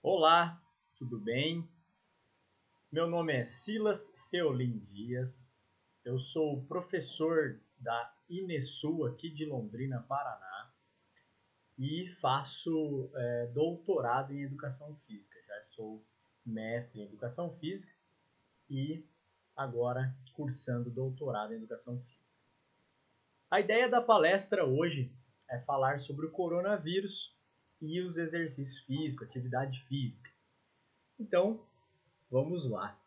Olá, tudo bem? Meu nome é Silas Seolim Dias, eu sou professor da Inesul aqui de Londrina, Paraná, e faço doutorado em Educação Física. Já sou mestre em Educação Física e agora cursando doutorado em Educação Física. A ideia da palestra hoje é falar sobre o coronavírus e os exercícios físicos, atividade física. Então, vamos lá.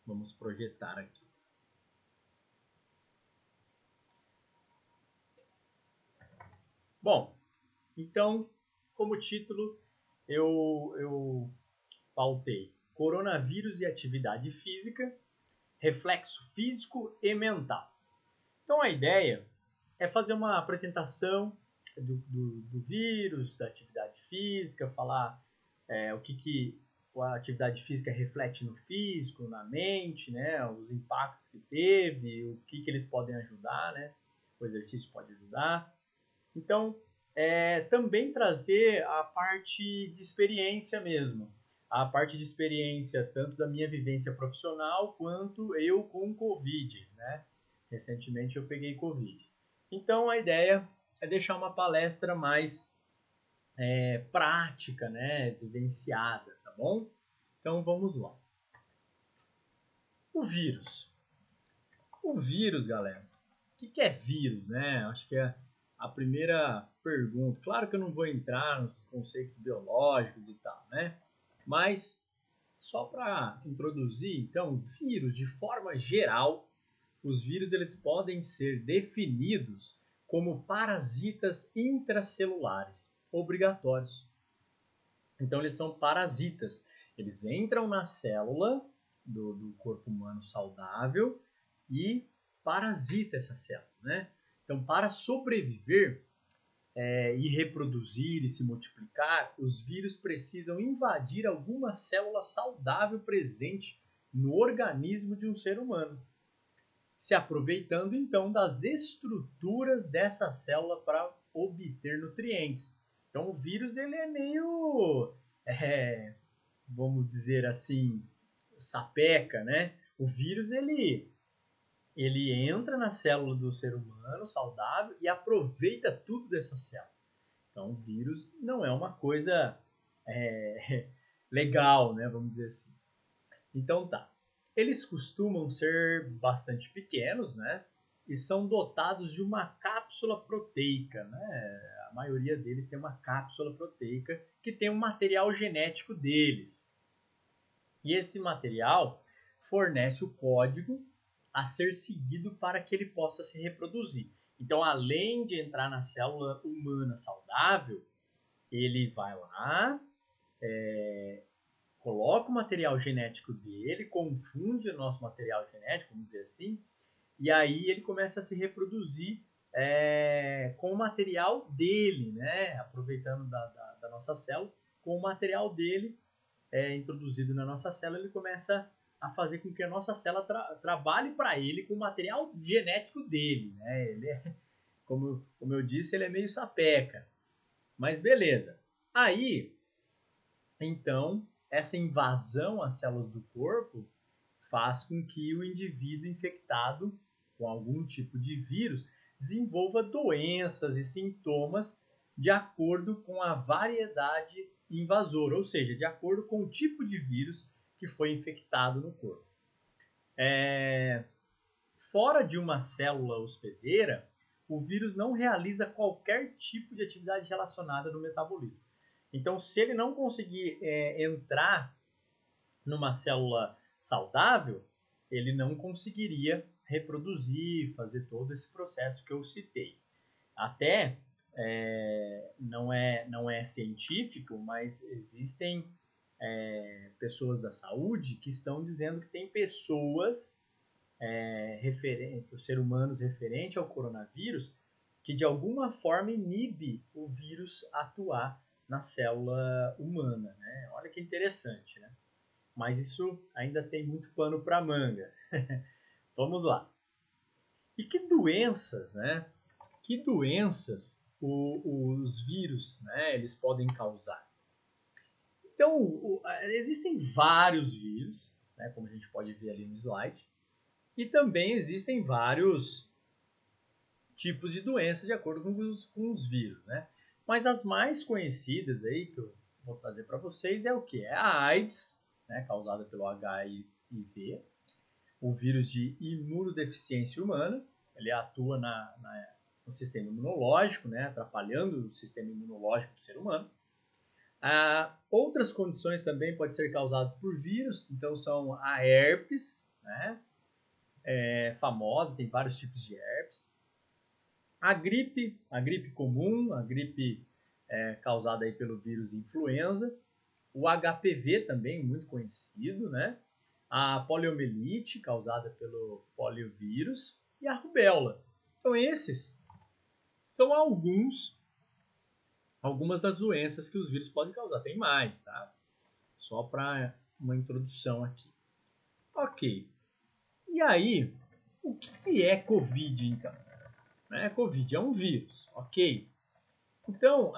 Vamos projetar aqui. Bom, então, como título, eu pautei coronavírus e atividade física, reflexo físico e mental. Então, a ideia é fazer uma apresentação do vírus, da atividade física, falar o que a atividade física reflete no físico, na mente, né, os impactos que teve, o que eles podem ajudar, né, o exercício pode ajudar. Então, também trazer a parte de experiência mesmo, a parte de experiência tanto da minha vivência profissional quanto eu com Covid, né? Recentemente eu peguei Covid. Então, a ideia é deixar uma palestra mais prática, né? Vivenciada, tá bom? Então, vamos lá. O vírus. O vírus, galera. O que é vírus, né? Acho que é a primeira pergunta. Claro que eu não vou entrar nos conceitos biológicos e tal, né? Mas só para introduzir, então, vírus, de forma geral, os vírus eles podem ser definidos como parasitas intracelulares obrigatórios. Então, eles são parasitas. Eles entram na célula do corpo humano saudável e parasita essa célula, né? Então, para sobreviver e reproduzir e se multiplicar, os vírus precisam invadir alguma célula saudável presente no organismo de um ser humano, se aproveitando então das estruturas dessa célula para obter nutrientes. Então, o vírus ele é meio, vamos dizer assim, sapeca, né? O vírus ele entra na célula do ser humano saudável e aproveita tudo dessa célula. Então, o vírus não é uma coisa legal, né? Vamos dizer assim. Então, tá. Eles costumam ser bastante pequenos, né? E são dotados de uma cápsula proteica, né? A maioria deles tem uma cápsula proteica que tem um material genético deles. E esse material fornece o código a ser seguido para que ele possa se reproduzir. Então, além de entrar na célula humana saudável, ele vai lá, coloca o material genético dele, confunde o nosso material genético, vamos dizer assim, e aí ele começa a se reproduzir com o material dele, né? Aproveitando da nossa célula, com o material dele introduzido na nossa célula, ele começa a fazer com que a nossa célula trabalhe para ele com o material genético dele, né? Ele como eu disse, ele é meio sapeca. Mas beleza. Aí, então, essa invasão às células do corpo faz com que o indivíduo infectado com algum tipo de vírus desenvolva doenças e sintomas de acordo com a variedade invasora, ou seja, de acordo com o tipo de vírus que foi infectado no corpo. Fora de uma célula hospedeira, o vírus não realiza qualquer tipo de atividade relacionada no metabolismo. Então, se ele não conseguir entrar numa célula saudável, ele não conseguiria reproduzir, fazer todo esse processo que eu citei. Até não é científico, mas existem pessoas da saúde que estão dizendo que tem pessoas os seres humanos referente ao coronavírus que de alguma forma inibe o vírus atuar na célula humana, né? Olha que interessante, né? Mas isso ainda tem muito pano para manga. Vamos lá. E que doenças, né? Que doenças os vírus, né, eles podem causar? Então, existem vários vírus, né, como a gente pode ver ali no slide, e também existem vários tipos de doenças de acordo com os vírus, né? Mas as mais conhecidas aí que eu vou trazer para vocês é o que? É a AIDS, né, causada pelo HIV, o vírus de imunodeficiência humana, ele atua no sistema imunológico, né, atrapalhando o sistema imunológico do ser humano. Outras condições também podem ser causadas por vírus, então são a herpes, né, famosa, tem vários tipos de herpes. A gripe comum, a gripe causada aí pelo vírus influenza. O HPV também, muito conhecido, né? A poliomielite, causada pelo poliovírus. E a rubéola. Então, esses são algumas das doenças que os vírus podem causar. Tem mais, tá? Só para uma introdução aqui. Ok. E aí, o que é Covid, então? Covid é um vírus, ok? Então,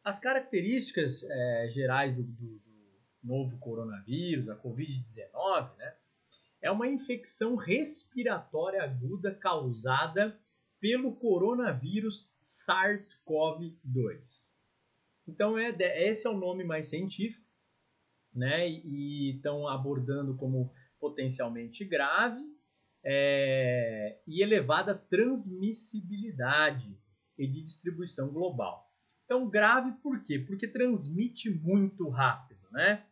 as características gerais do novo coronavírus, a Covid-19, né, é uma infecção respiratória aguda causada pelo coronavírus SARS-CoV-2. Então, esse é o nome mais científico, né, e estão abordando como potencialmente grave e elevada transmissibilidade e de distribuição global. Então, grave por quê? Porque transmite muito rápido, né?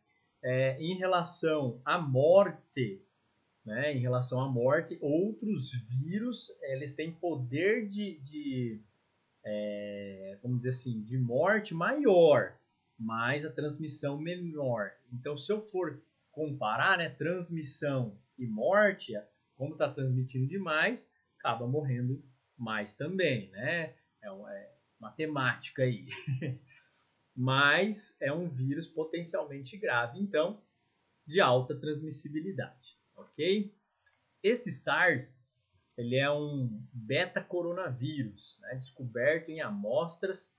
Em relação à morte, outros vírus, eles têm poder vamos dizer assim, de morte maior, mas a transmissão menor. Então, se eu for comparar, né, transmissão e morte, como está transmitindo demais, acaba morrendo mais também, né? É matemática aí. Mas é um vírus potencialmente grave, então, de alta transmissibilidade, ok? Esse SARS, ele é um beta-coronavírus, né, descoberto em amostras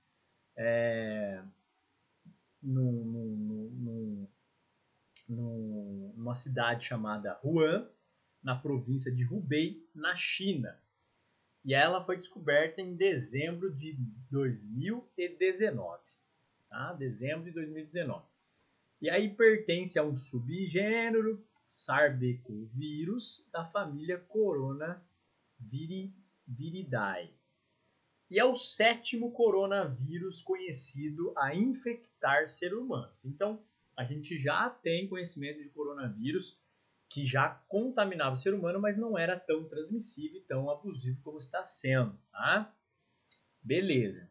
numa cidade chamada Wuhan, na província de Hubei, na China. E ela foi descoberta em dezembro de 2019. Tá? Dezembro de 2019. E aí pertence a um subgênero Sarbecovirus da família Coronaviridae. E é o 7º coronavírus conhecido a infectar seres humanos. Então, a gente já tem conhecimento de coronavírus que já contaminava o ser humano, mas não era tão transmissível e tão abusivo como está sendo, tá? Beleza.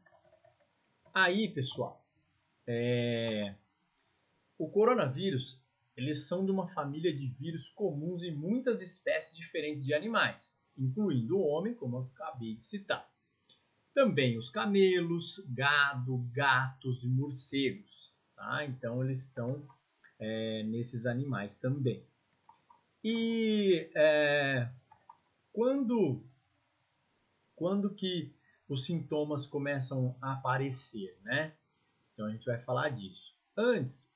Aí, pessoal, o coronavírus, eles são de uma família de vírus comuns em muitas espécies diferentes de animais, incluindo o homem, como eu acabei de citar. Também os camelos, gado, gatos e morcegos, tá? Então, eles estão nesses animais também. E quando que os sintomas começam a aparecer, né? Então a gente vai falar disso. Antes,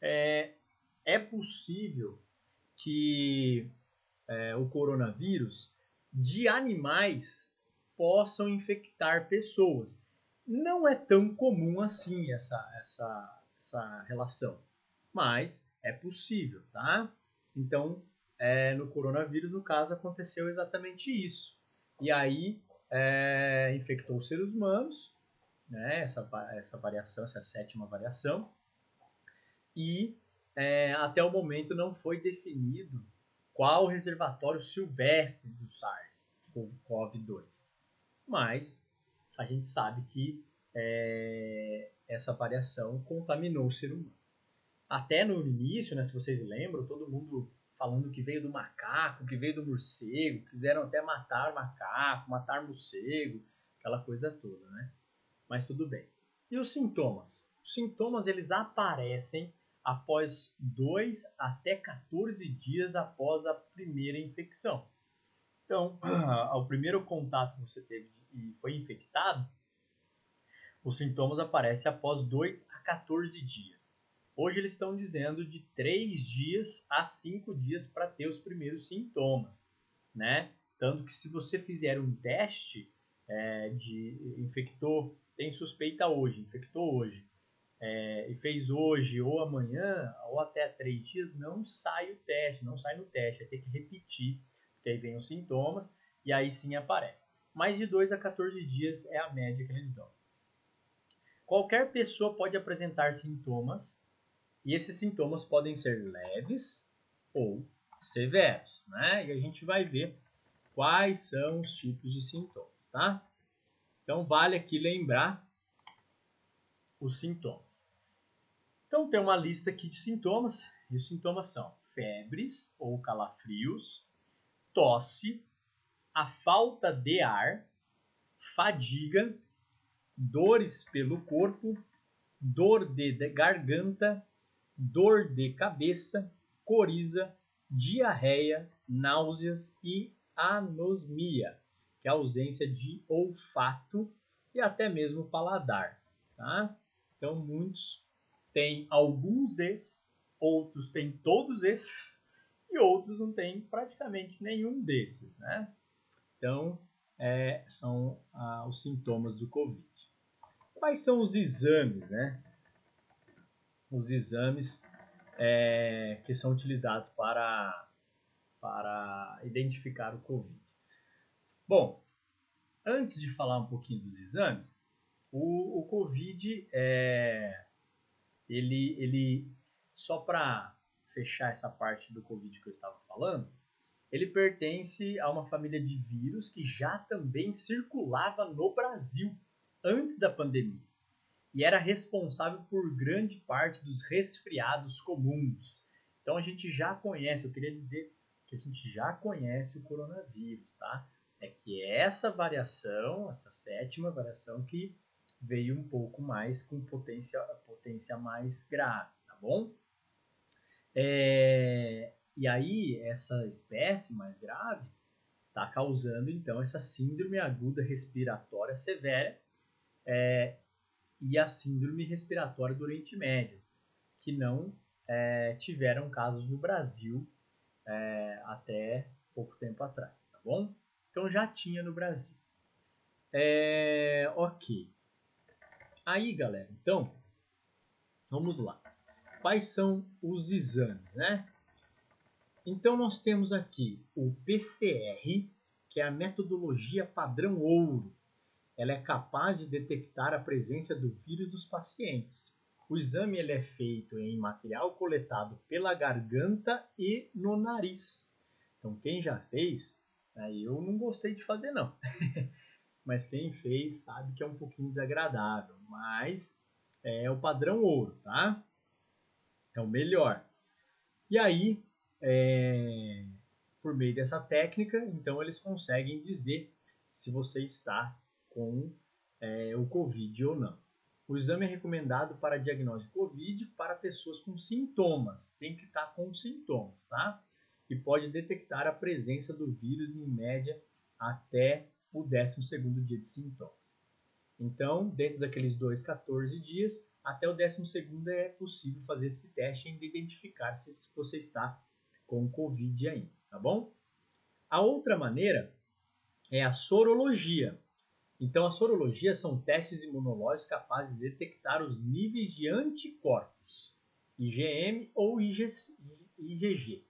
é possível que o coronavírus de animais possam infectar pessoas. Não é tão comum assim essa relação, mas é possível, tá? Então, no coronavírus, no caso, aconteceu exatamente isso. E aí, infectou os seres humanos, né, essa variação, essa 7ª variação, e até o momento não foi definido qual o reservatório silvestre do SARS-CoV-2. Mas a gente sabe que essa variação contaminou o ser humano. Até no início, né, se vocês lembram, todo mundo falando que veio do macaco, que veio do morcego, quiseram até matar macaco, matar morcego, aquela coisa toda, né? Mas tudo bem. E os sintomas? Os sintomas, eles aparecem após 2 até 14 dias após a primeira infecção. Então, ao primeiro contato que você teve e foi infectado, Os sintomas aparecem após 2 a 14 dias. Hoje eles estão dizendo de 3 dias a 5 dias para ter os primeiros sintomas, né? Tanto que se você fizer um teste de infectou, tem suspeita hoje, infectou hoje, e fez hoje ou amanhã, ou até 3 dias, não sai o teste, não sai no teste, vai ter que repetir, porque aí vem os sintomas e aí sim aparece. Mais de 2 a 14 dias é a média que eles dão. Qualquer pessoa pode apresentar sintomas e esses sintomas podem ser leves ou severos, né? E a gente vai ver quais são os tipos de sintomas, tá? Então vale aqui lembrar os sintomas. Então tem uma lista aqui de sintomas, e os sintomas são febres ou calafrios, tosse, a falta de ar, fadiga, dores pelo corpo, dor de garganta, dor de cabeça, coriza, diarreia, náuseas e anosmia, que é a ausência de olfato e até mesmo paladar, tá? Então muitos têm alguns desses, outros têm todos esses e outros não têm praticamente nenhum desses, né? Então são os sintomas do Covid. Quais são os exames, né? Os exames que são utilizados para identificar o Covid. Bom, antes de falar um pouquinho dos exames, o Covid, ele só para fechar essa parte do Covid que eu estava falando, ele pertence a uma família de vírus que já também circulava no Brasil antes da pandemia e era responsável por grande parte dos resfriados comuns. Então a gente já conhece, eu queria dizer que a gente já conhece o coronavírus, tá? É que essa variação, essa 7ª variação que veio um pouco mais com potência mais grave, tá bom? E aí essa espécie mais grave está causando então essa síndrome aguda respiratória severa, e a síndrome respiratória do Oriente Médio, que não tiveram casos no Brasil até pouco tempo atrás, tá bom? Então já tinha no Brasil. Ok. Aí, galera, então, vamos lá. Quais são os exames, né? Então nós temos aqui o PCR, que é a metodologia padrão ouro. Ela é capaz de detectar a presença do vírus dos pacientes. O exame ele é feito em material coletado pela garganta e no nariz. Então, quem já fez, eu não gostei de fazer não, mas quem fez sabe que é um pouquinho desagradável, mas é o padrão ouro, tá? É o melhor. E aí, por meio dessa técnica, então eles conseguem dizer se você está com o Covid ou não. O exame é recomendado para diagnóstico de Covid para pessoas com sintomas. Tem que estar com sintomas, tá? E pode detectar a presença do vírus em média até o 12º dia de sintomas. Então, dentro daqueles 14 dias, até o 12º é possível fazer esse teste e identificar se você está com Covid ainda, tá bom? A outra maneira é a sorologia. Então, a sorologia são testes imunológicos capazes de detectar os níveis de anticorpos, IgM ou IgG,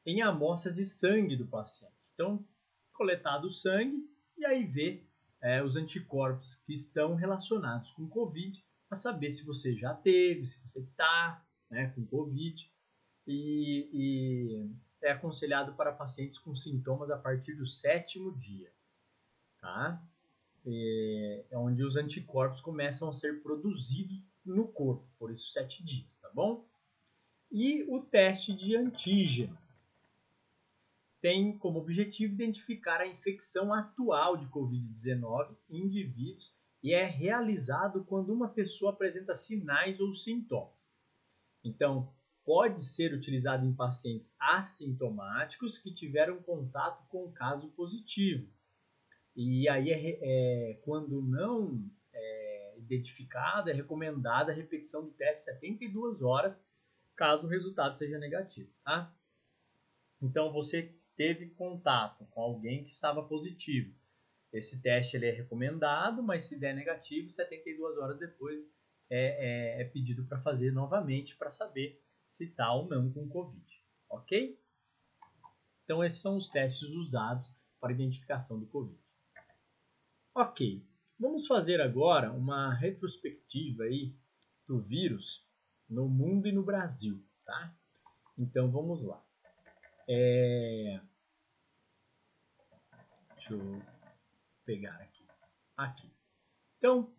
em amostras de sangue do paciente. Então, coletado o sangue e aí ver os anticorpos que estão relacionados com Covid, para saber se você já teve, se você está com Covid. E é aconselhado para pacientes com sintomas a partir do 7º dia, tá? Onde os anticorpos começam a ser produzidos no corpo, por isso 7 dias, tá bom? E o teste de antígeno tem como objetivo identificar a infecção atual de Covid-19 em indivíduos e é realizado quando uma pessoa apresenta sinais ou sintomas. Então, pode ser utilizado em pacientes assintomáticos que tiveram contato com o caso positivo. E aí, quando não identificado, é recomendada a repetição do teste 72 horas, caso o resultado seja negativo, tá? Então, você teve contato com alguém que estava positivo. Esse teste ele é recomendado, mas se der negativo, 72 horas depois é pedido para fazer novamente para saber se está ou não com Covid, ok? Então, esses são os testes usados para identificação do Covid. Ok, vamos fazer agora uma retrospectiva aí do vírus no mundo e no Brasil, tá? Então, vamos lá. Deixa eu pegar aqui. Então,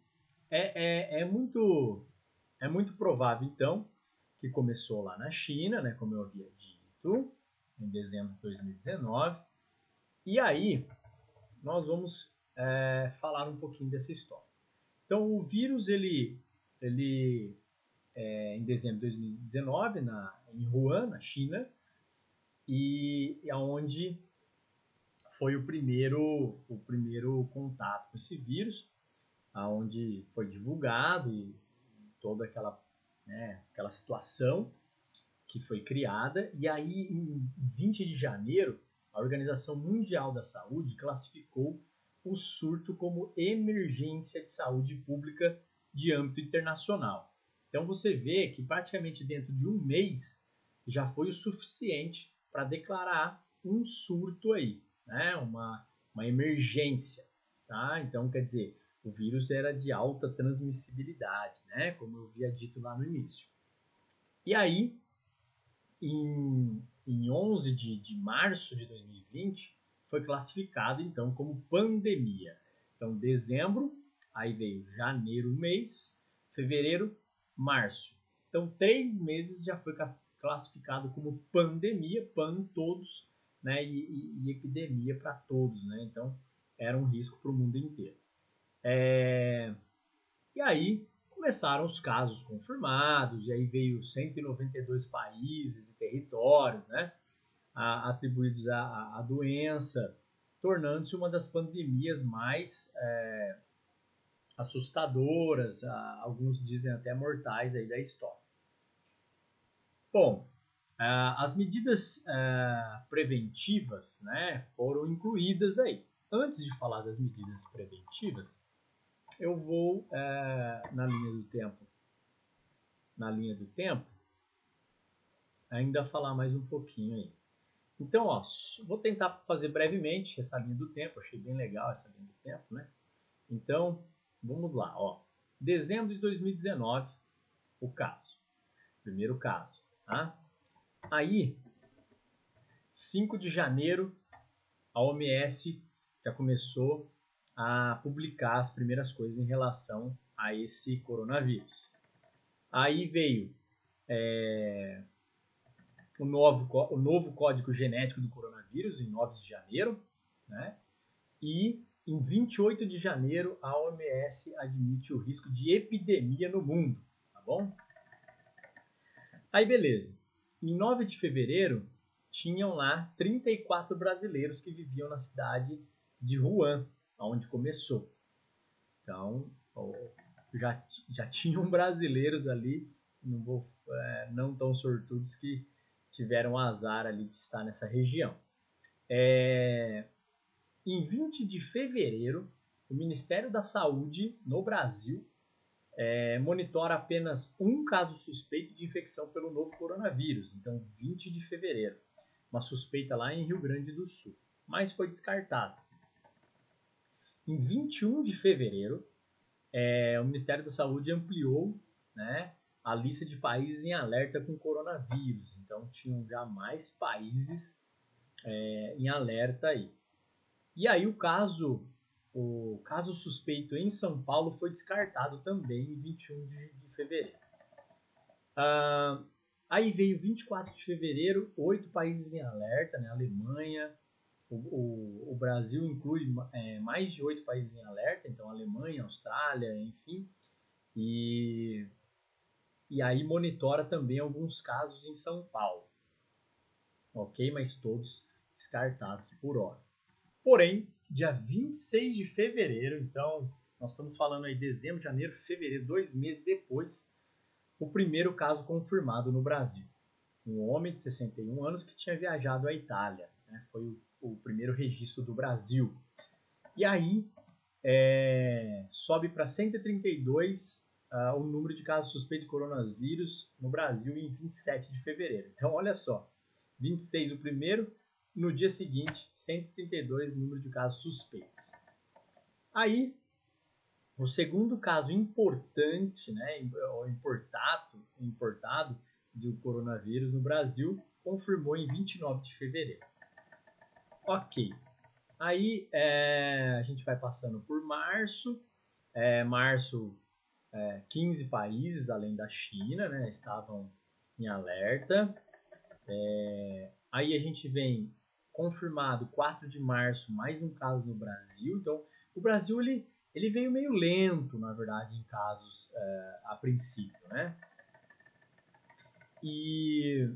é muito provável, então, que começou lá na China, né, como eu havia dito, em dezembro de 2019. E aí, nós vamos falar um pouquinho dessa história. Então, o vírus, ele em dezembro de 2019, em Wuhan, na China, e onde foi o primeiro contato com esse vírus, onde foi divulgado e toda aquela situação que foi criada. E aí, em 20 de janeiro, a Organização Mundial da Saúde classificou o surto como emergência de saúde pública de âmbito internacional. Então, você vê que praticamente dentro de um mês já foi o suficiente para declarar um surto aí, né? Uma emergência, tá? Então, quer dizer, o vírus era de alta transmissibilidade, né? Como eu havia dito lá no início. E aí, em 11 de março de 2020, foi classificado, então, como pandemia. Então, dezembro, aí veio janeiro, mês, fevereiro, março. Então, 3 meses já foi classificado como pandemia, pan todos, né? E epidemia para todos, né? Então, era um risco para o mundo inteiro. E aí começaram os casos confirmados, e aí veio 192 países e territórios, né, atribuídos à doença, tornando-se uma das pandemias mais assustadoras, alguns dizem até mortais aí da história. Bom, as medidas preventivas, né, foram incluídas aí. Antes de falar das medidas preventivas, eu vou na linha do tempo ainda falar mais um pouquinho aí. Então, vou tentar fazer brevemente essa linha do tempo. Achei bem legal essa linha do tempo, né? Então, vamos lá, dezembro de 2019, o caso. Primeiro caso, tá? Aí, 5 de janeiro, a OMS já começou a publicar as primeiras coisas em relação a esse coronavírus. Aí veio o novo código genético do coronavírus, em 9 de janeiro, né? E em 28 de janeiro, a OMS admite o risco de epidemia no mundo, tá bom? Aí, beleza. Em 9 de fevereiro, tinham lá 34 brasileiros que viviam na cidade de Wuhan, onde começou. Então, já tinham brasileiros ali, não tão sortudos, que tiveram azar ali de estar nessa região. Em 20 de fevereiro, o Ministério da Saúde no Brasil monitora apenas um caso suspeito de infecção pelo novo coronavírus. Então, 20 de fevereiro, uma suspeita lá em Rio Grande do Sul, mas foi descartada. Em 21 de fevereiro, o Ministério da Saúde ampliou, né, a lista de países em alerta com coronavírus. Então, tinham já mais países em alerta aí. E aí o caso suspeito em São Paulo foi descartado também em 21 de fevereiro. Aí veio 24 de fevereiro, 8 países em alerta, né? Alemanha, o Brasil inclui mais de 8 países em alerta, então Alemanha, Austrália, enfim. E aí monitora também alguns casos em São Paulo. Ok? Mas todos descartados por hora. Porém, dia 26 de fevereiro, então Nós estamos falando aí dezembro, janeiro, fevereiro, 2 meses depois, o primeiro caso confirmado no Brasil. Um homem de 61 anos que tinha viajado à Itália, né? Foi o primeiro registro do Brasil. E aí, sobe para 132 o número de casos suspeitos de coronavírus no Brasil em 27 de fevereiro. Então, olha só, 26 o primeiro, no dia seguinte, 132 número de casos suspeitos. Aí, o segundo caso importante, né, importado do coronavírus no Brasil, confirmou em 29 de fevereiro. Ok. Aí a gente vai passando por março. Março, 15 países, além da China, né, estavam em alerta. Aí a gente vem confirmado 4 de março, mais um caso no Brasil. Então, o Brasil ele veio meio lento, na verdade, em casos a princípio, né? E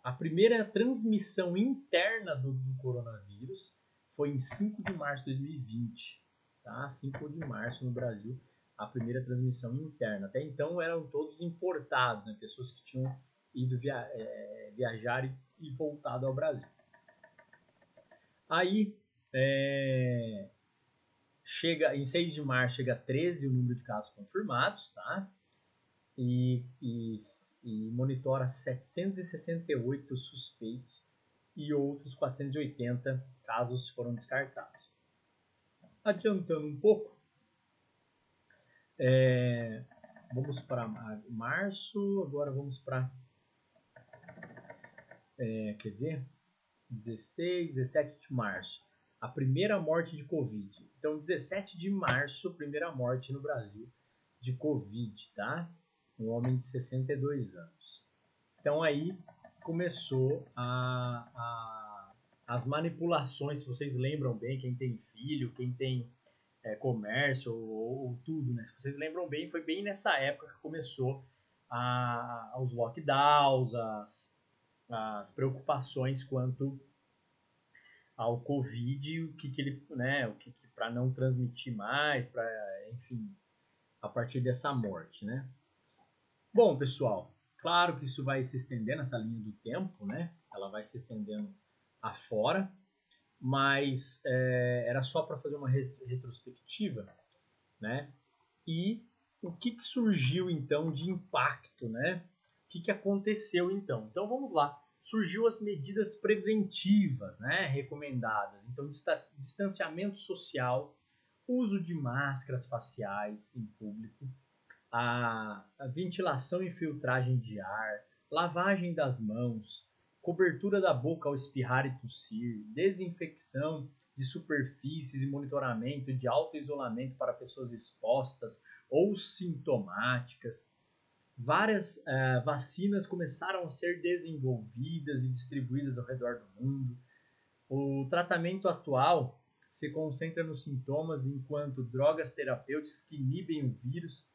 a primeira transmissão interna do coronavírus foi em 5 de março de 2020, tá? 5 de março no Brasil, a primeira transmissão interna. Até então eram todos importados, né? Pessoas que tinham ido viajar e voltado ao Brasil. Aí, em 6 de março, chega a 13 o número de casos confirmados, tá? E monitora 768 suspeitos e outros 480 casos foram descartados. Adiantando um pouco, vamos para março, agora vamos para, quer ver? 17 de março, a primeira morte de Covid. Então, 17 de março, primeira morte no Brasil de Covid, tá? Um homem de 62 anos. Então, aí começou as manipulações, se vocês lembram bem, quem tem filho, quem tem comércio ou tudo, né? Se vocês lembram bem, foi bem nessa época que começou os lockdowns, as preocupações quanto ao Covid, o que ele, né, para não transmitir mais, para, enfim, a partir dessa morte, né? Bom, pessoal, claro que isso vai se estendendo, essa linha do tempo, né? Ela vai se estendendo afora, mas era só para fazer uma retrospectiva, né? E o que surgiu então de impacto, né? O que aconteceu então? Então vamos lá. Surgiu as medidas preventivas, né, recomendadas. Então, distanciamento social, uso de máscaras faciais em público, a ventilação e filtragem de ar, lavagem das mãos, cobertura da boca ao espirrar e tossir, desinfecção de superfícies e monitoramento de auto-isolamento para pessoas expostas ou sintomáticas. Várias vacinas começaram a ser desenvolvidas e distribuídas ao redor do mundo. O tratamento atual se concentra nos sintomas, enquanto drogas terapêuticas que inibem o vírus.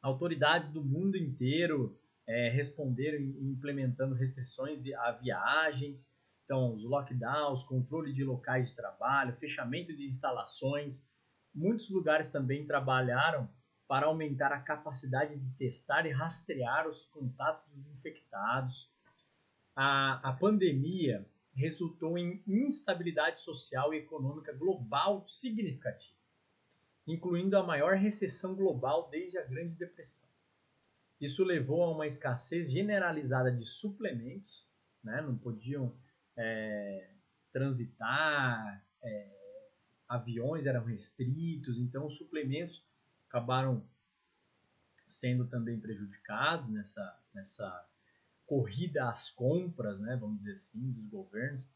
Autoridades do mundo inteiro responderam implementando restrições a viagens, então os lockdowns, controle de locais de trabalho, fechamento de instalações. Muitos lugares também trabalharam para aumentar a capacidade de testar e rastrear os contatos dos infectados. A pandemia resultou em instabilidade social e econômica global significativa, incluindo a maior recessão global desde a Grande Depressão. Isso levou a uma escassez generalizada de suplementos, né? Não podiam transitar, aviões eram restritos, então os suplementos acabaram sendo também prejudicados nessa corrida às compras, né, vamos dizer assim, dos governos.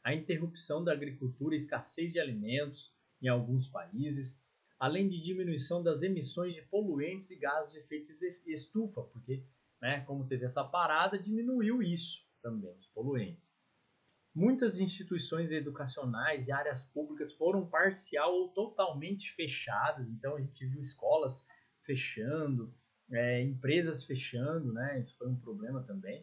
A interrupção da agricultura e escassez de alimentos em alguns países, além de diminuição das emissões de poluentes e gases de efeito estufa, porque, né, como teve essa parada, diminuiu isso também, os poluentes. Muitas instituições educacionais e áreas públicas foram parcial ou totalmente fechadas, então a gente viu escolas fechando, empresas fechando, né? Isso foi um problema também.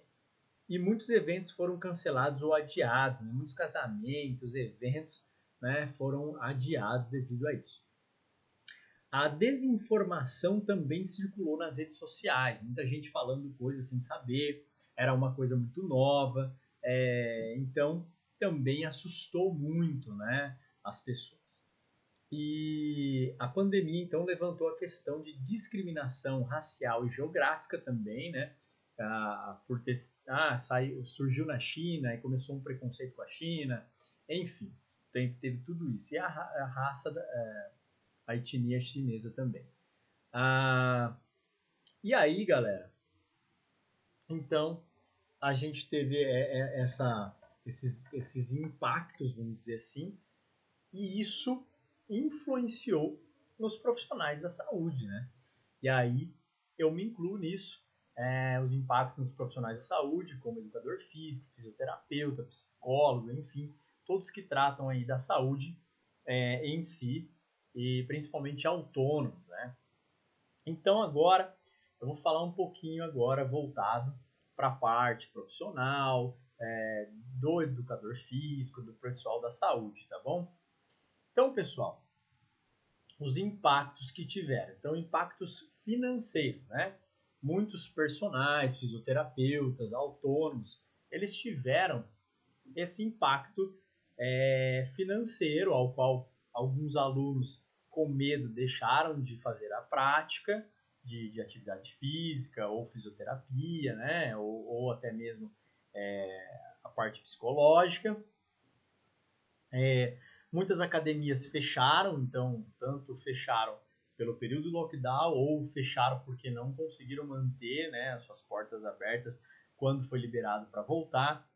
E muitos eventos foram cancelados ou adiados, né? Muitos casamentos, eventos né, foram adiados devido a isso. A desinformação também circulou nas redes sociais, muita gente falando coisas sem saber, era uma coisa muito nova, então também assustou muito, né, as pessoas. E a pandemia então levantou a questão de discriminação racial e geográfica também, né, por ter surgiu na China e começou um preconceito com a China, enfim, teve tudo isso. E a raça a etnia chinesa também. E aí, galera, então a gente teve esses impactos, vamos dizer assim, e isso influenciou nos profissionais da saúde, né? E aí eu me incluo nisso, os impactos nos profissionais da saúde, como educador físico, fisioterapeuta, psicólogo, enfim, todos que tratam aí da saúde em si, e principalmente autônomos, né? Então agora eu vou falar um pouquinho agora voltado para a parte profissional, do educador físico, do pessoal da saúde, tá bom? Então, pessoal, os impactos que tiveram. Então, impactos financeiros, né? Muitos personagens, fisioterapeutas, autônomos, eles tiveram esse impacto financeiro, ao qual alguns alunos com medo deixaram de fazer a prática de atividade física ou fisioterapia, né? ou até mesmo a parte psicológica. Muitas academias fecharam, então tanto fecharam pelo período do lockdown ou fecharam porque não conseguiram manter, né, as suas portas abertas quando foi liberado para voltar.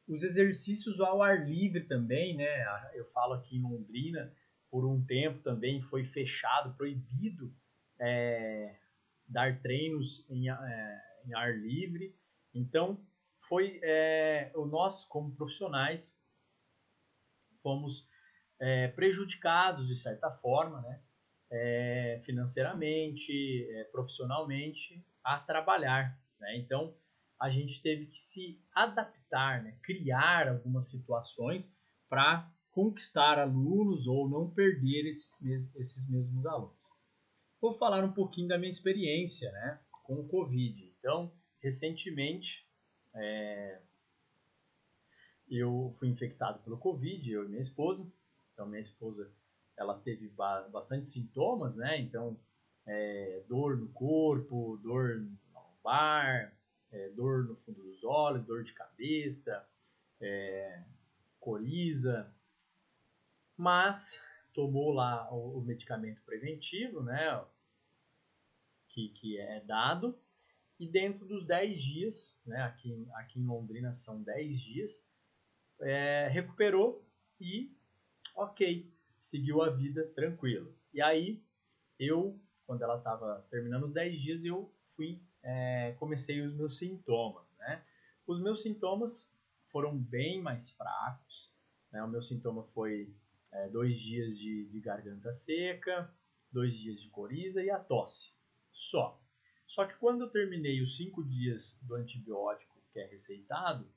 Os exercícios ao ar livre também, né? Eu falo aqui em Londrina, por um tempo também foi fechado, proibido dar treinos em ar livre. Então, nós, como profissionais, fomos prejudicados de certa forma, né? Financeiramente, profissionalmente, a trabalhar, né? Então, a gente teve que se adaptar, né? Criar algumas situações para conquistar alunos ou não perder esses mesmos alunos. Vou falar um pouquinho da minha experiência, né, com o Covid. Então, recentemente, eu fui infectado pelo Covid, eu e minha esposa. Então, minha esposa, ela teve bastante sintomas, né? Então, dor no corpo, dor no lombar, dor no fundo dos olhos, dor de cabeça, coriza, mas tomou lá o medicamento preventivo, né? Que é dado, e dentro dos 10 dias, né? Aqui em Londrina são 10 dias, recuperou e ok, seguiu a vida tranquilo. E aí, quando ela estava terminando os 10 dias, eu comecei os meus sintomas, né? Os meus sintomas foram bem mais fracos, né? O meu sintoma foi 2 dias de garganta seca, 2 dias de coriza e a tosse, só. Só que quando eu terminei os 5 dias do antibiótico que é receitado,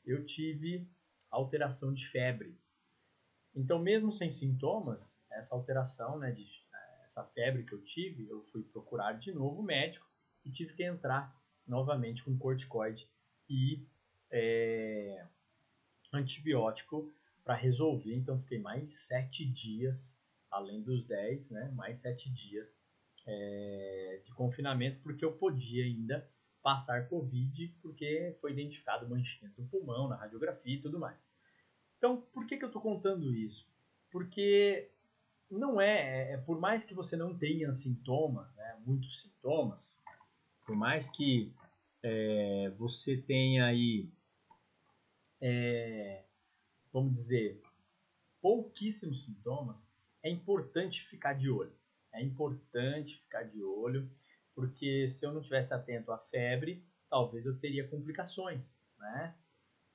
eu tive alteração de febre. Então, mesmo sem sintomas, essa alteração, né, essa febre que eu tive, eu fui procurar de novo o médico e tive que entrar novamente com corticoide e antibiótico para resolver. Então, fiquei mais 7 dias, além dos 10, né, mais 7 dias de confinamento, porque eu podia ainda passar Covid, porque foi identificado manchinhas no pulmão, na radiografia e tudo mais. Então, por que eu estou contando isso? Porque não por mais que você não tenha sintomas, né, muitos sintomas, por mais que você tenha aí, vamos dizer, pouquíssimos sintomas, é importante ficar de olho. É importante ficar de olho, porque se eu não tivesse atento à febre, talvez eu teria complicações, né?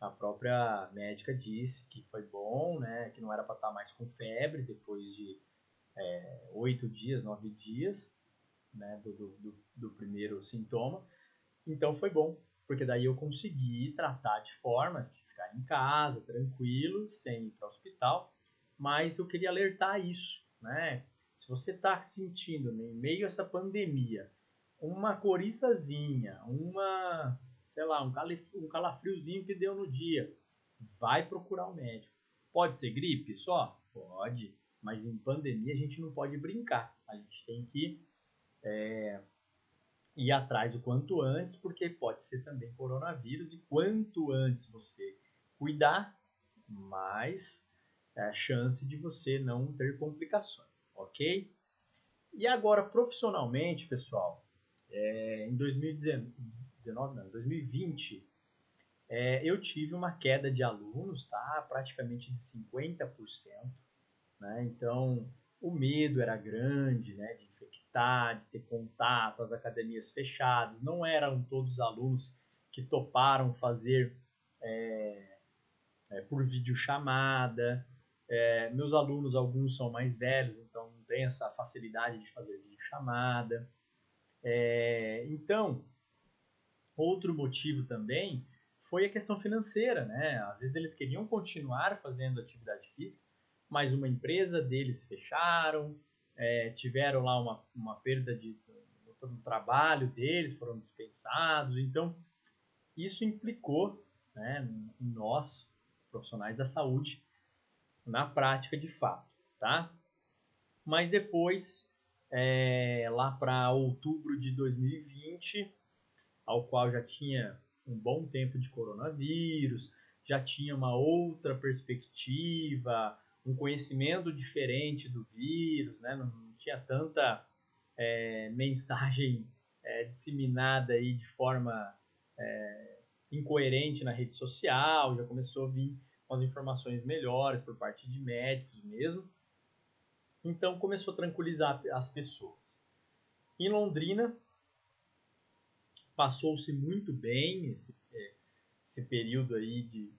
A própria médica disse que foi bom, né? Que não era para estar mais com febre depois de 8 dias, 9 dias, né? Do primeiro sintoma. Então foi bom, porque daí eu consegui tratar de forma de ficar em casa, tranquilo, sem ir para o hospital. mas eu queria alertar isso, né? Se você está sentindo, em meio a essa pandemia, uma corizazinha, sei lá, um calafriozinho que deu no dia, vai procurar o médico. Pode ser gripe só? Pode, mas em pandemia a gente não pode brincar. A gente tem que ir atrás o quanto antes, porque pode ser também coronavírus, e quanto antes você cuidar, mais chance de você não ter complicações, ok? E agora, profissionalmente, pessoal, em 2019, não, 2020, eu tive uma queda de alunos, tá? Praticamente de 50%, né? Então, o medo era grande, né? De infectar, de ter contato, as academias fechadas, não eram todos os alunos que toparam fazer por videochamada. Meus alunos, alguns são mais velhos, então não tem essa facilidade de fazer videochamada. Então, outro motivo também foi a questão financeira, né? Às vezes eles queriam continuar fazendo atividade física, mas uma empresa deles fecharam, tiveram lá uma perda no trabalho deles, foram dispensados. Então, isso implicou, né, em nós, profissionais da saúde, na prática de fato, tá? Mas depois, lá para outubro de 2020, ao qual já tinha um bom tempo de coronavírus, já tinha uma outra perspectiva, um conhecimento diferente do vírus, né? Não tinha tanta mensagem disseminada aí de forma incoerente na rede social, já começou a vir umas informações melhores por parte de médicos mesmo. Então começou a tranquilizar as pessoas. Em Londrina, passou-se muito bem esse período aí de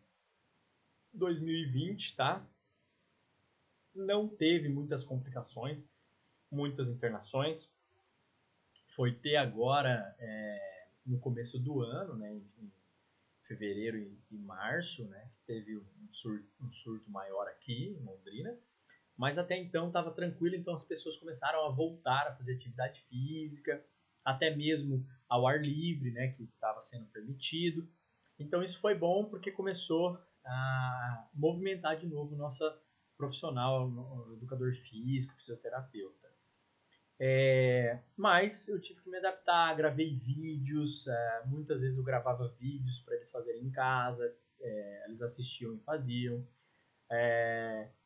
2020, tá? Não teve muitas complicações, muitas internações. Foi ter agora, no começo do ano, né, em fevereiro e março, né, que teve um surto maior aqui em Londrina. Mas até então estava tranquilo, então as pessoas começaram a voltar a fazer atividade física, até mesmo ao ar livre, né, que estava sendo permitido. Então isso foi bom porque começou a movimentar de novo nossa profissional, educador físico, fisioterapeuta. Mas eu tive que me adaptar, gravei vídeos, muitas vezes eu gravava vídeos para eles fazerem em casa, eles assistiam e faziam,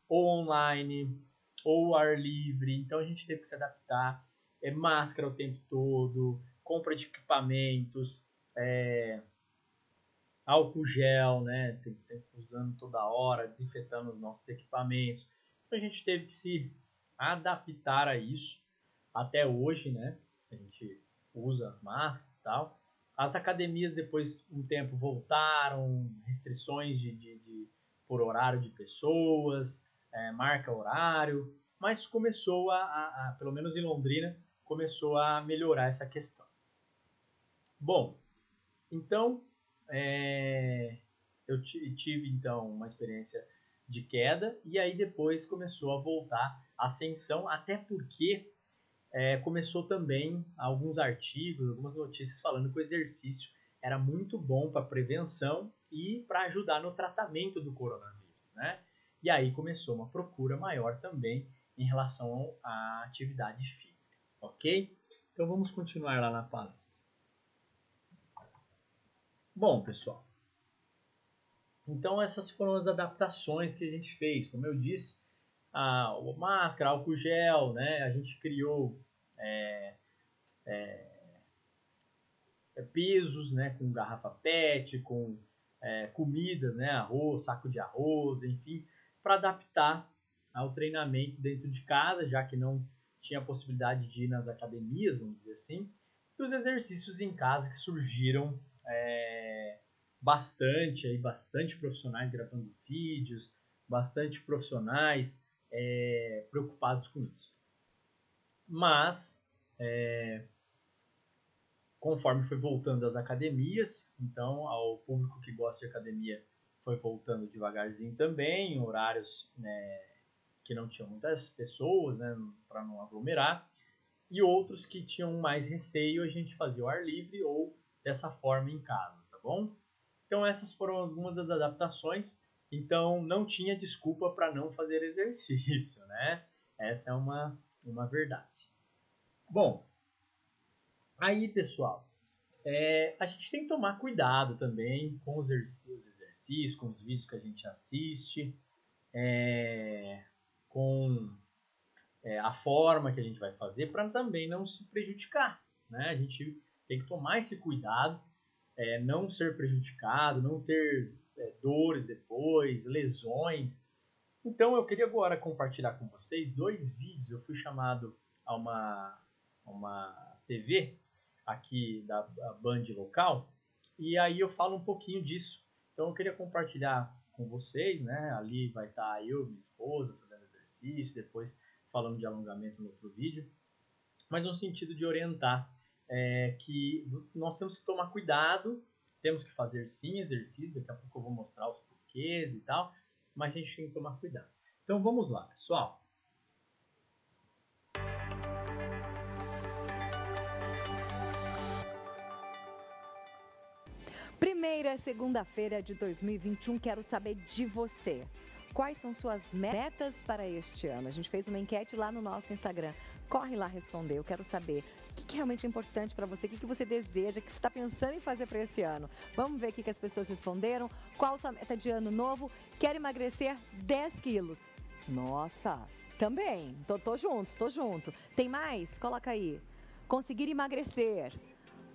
ou online, ou ar livre, então a gente teve que se adaptar, máscara o tempo todo, compra de equipamentos, álcool gel, né, tem que estar usando toda hora, desinfetando os nossos equipamentos, então a gente teve que se adaptar a isso, até hoje, né, a gente usa as máscaras e tal. As academias depois um tempo voltaram, restrições por horário de pessoas, marca horário, mas começou pelo menos em Londrina, começou a melhorar essa questão. Bom, então eu tive então uma experiência de queda e aí depois começou a voltar a ascensão, até porque começou também alguns artigos, algumas notícias falando que o exercício era muito bom para prevenção e para ajudar no tratamento do coronavírus, né? E aí começou uma procura maior também em relação à atividade física, ok? Então vamos continuar lá na palestra. Bom, pessoal, então essas foram as adaptações que a gente fez. Como eu disse, a máscara, álcool gel, né? A gente criou pesos, né? Com garrafa PET, com comidas, né? Arroz, saco de arroz, enfim, para adaptar ao treinamento dentro de casa, já que não tinha a possibilidade de ir nas academias, vamos dizer assim, e os exercícios em casa que surgiram bastante profissionais gravando vídeos, bastante profissionais preocupados com isso. Mas, conforme foi voltando às academias, então ao público que gosta de academia foi voltando devagarzinho também, horários que não tinham muitas pessoas, né, para não aglomerar, e outros que tinham mais receio, a gente fazia o ar livre ou dessa forma em casa, tá bom? Então essas foram algumas das adaptações, então não tinha desculpa para não fazer exercício, né? Essa é uma verdade. Bom, aí pessoal, a gente tem que tomar cuidado também com os exercícios, com os vídeos que a gente assiste, com a forma que a gente vai fazer para também não se prejudicar, né? A gente tem que tomar esse cuidado, não ser prejudicado, não ter dores depois, lesões. Então eu queria agora compartilhar com vocês 2 vídeos. Eu fui chamado a uma TV aqui da Band local e aí eu falo um pouquinho disso. Então eu queria compartilhar com vocês, né? Ali vai estar eu, minha esposa fazendo exercício, depois falando de alongamento no outro vídeo, mas no sentido de orientar que nós temos que tomar cuidado, temos que fazer sim exercício, daqui a pouco eu vou mostrar os porquês e tal, mas a gente tem que tomar cuidado. Então vamos lá, pessoal. Primeira segunda-feira de 2021, quero saber de você. Quais são suas metas para este ano? A gente fez uma enquete lá no nosso Instagram. Corre lá responder, eu quero saber o que realmente é importante para você, o que você deseja, o que você está pensando em fazer para esse ano. Vamos ver o que as pessoas responderam. Qual a sua meta de ano novo? Quero emagrecer 10 quilos. Nossa, também. Tô junto. Tem mais? Coloca aí. Conseguir emagrecer.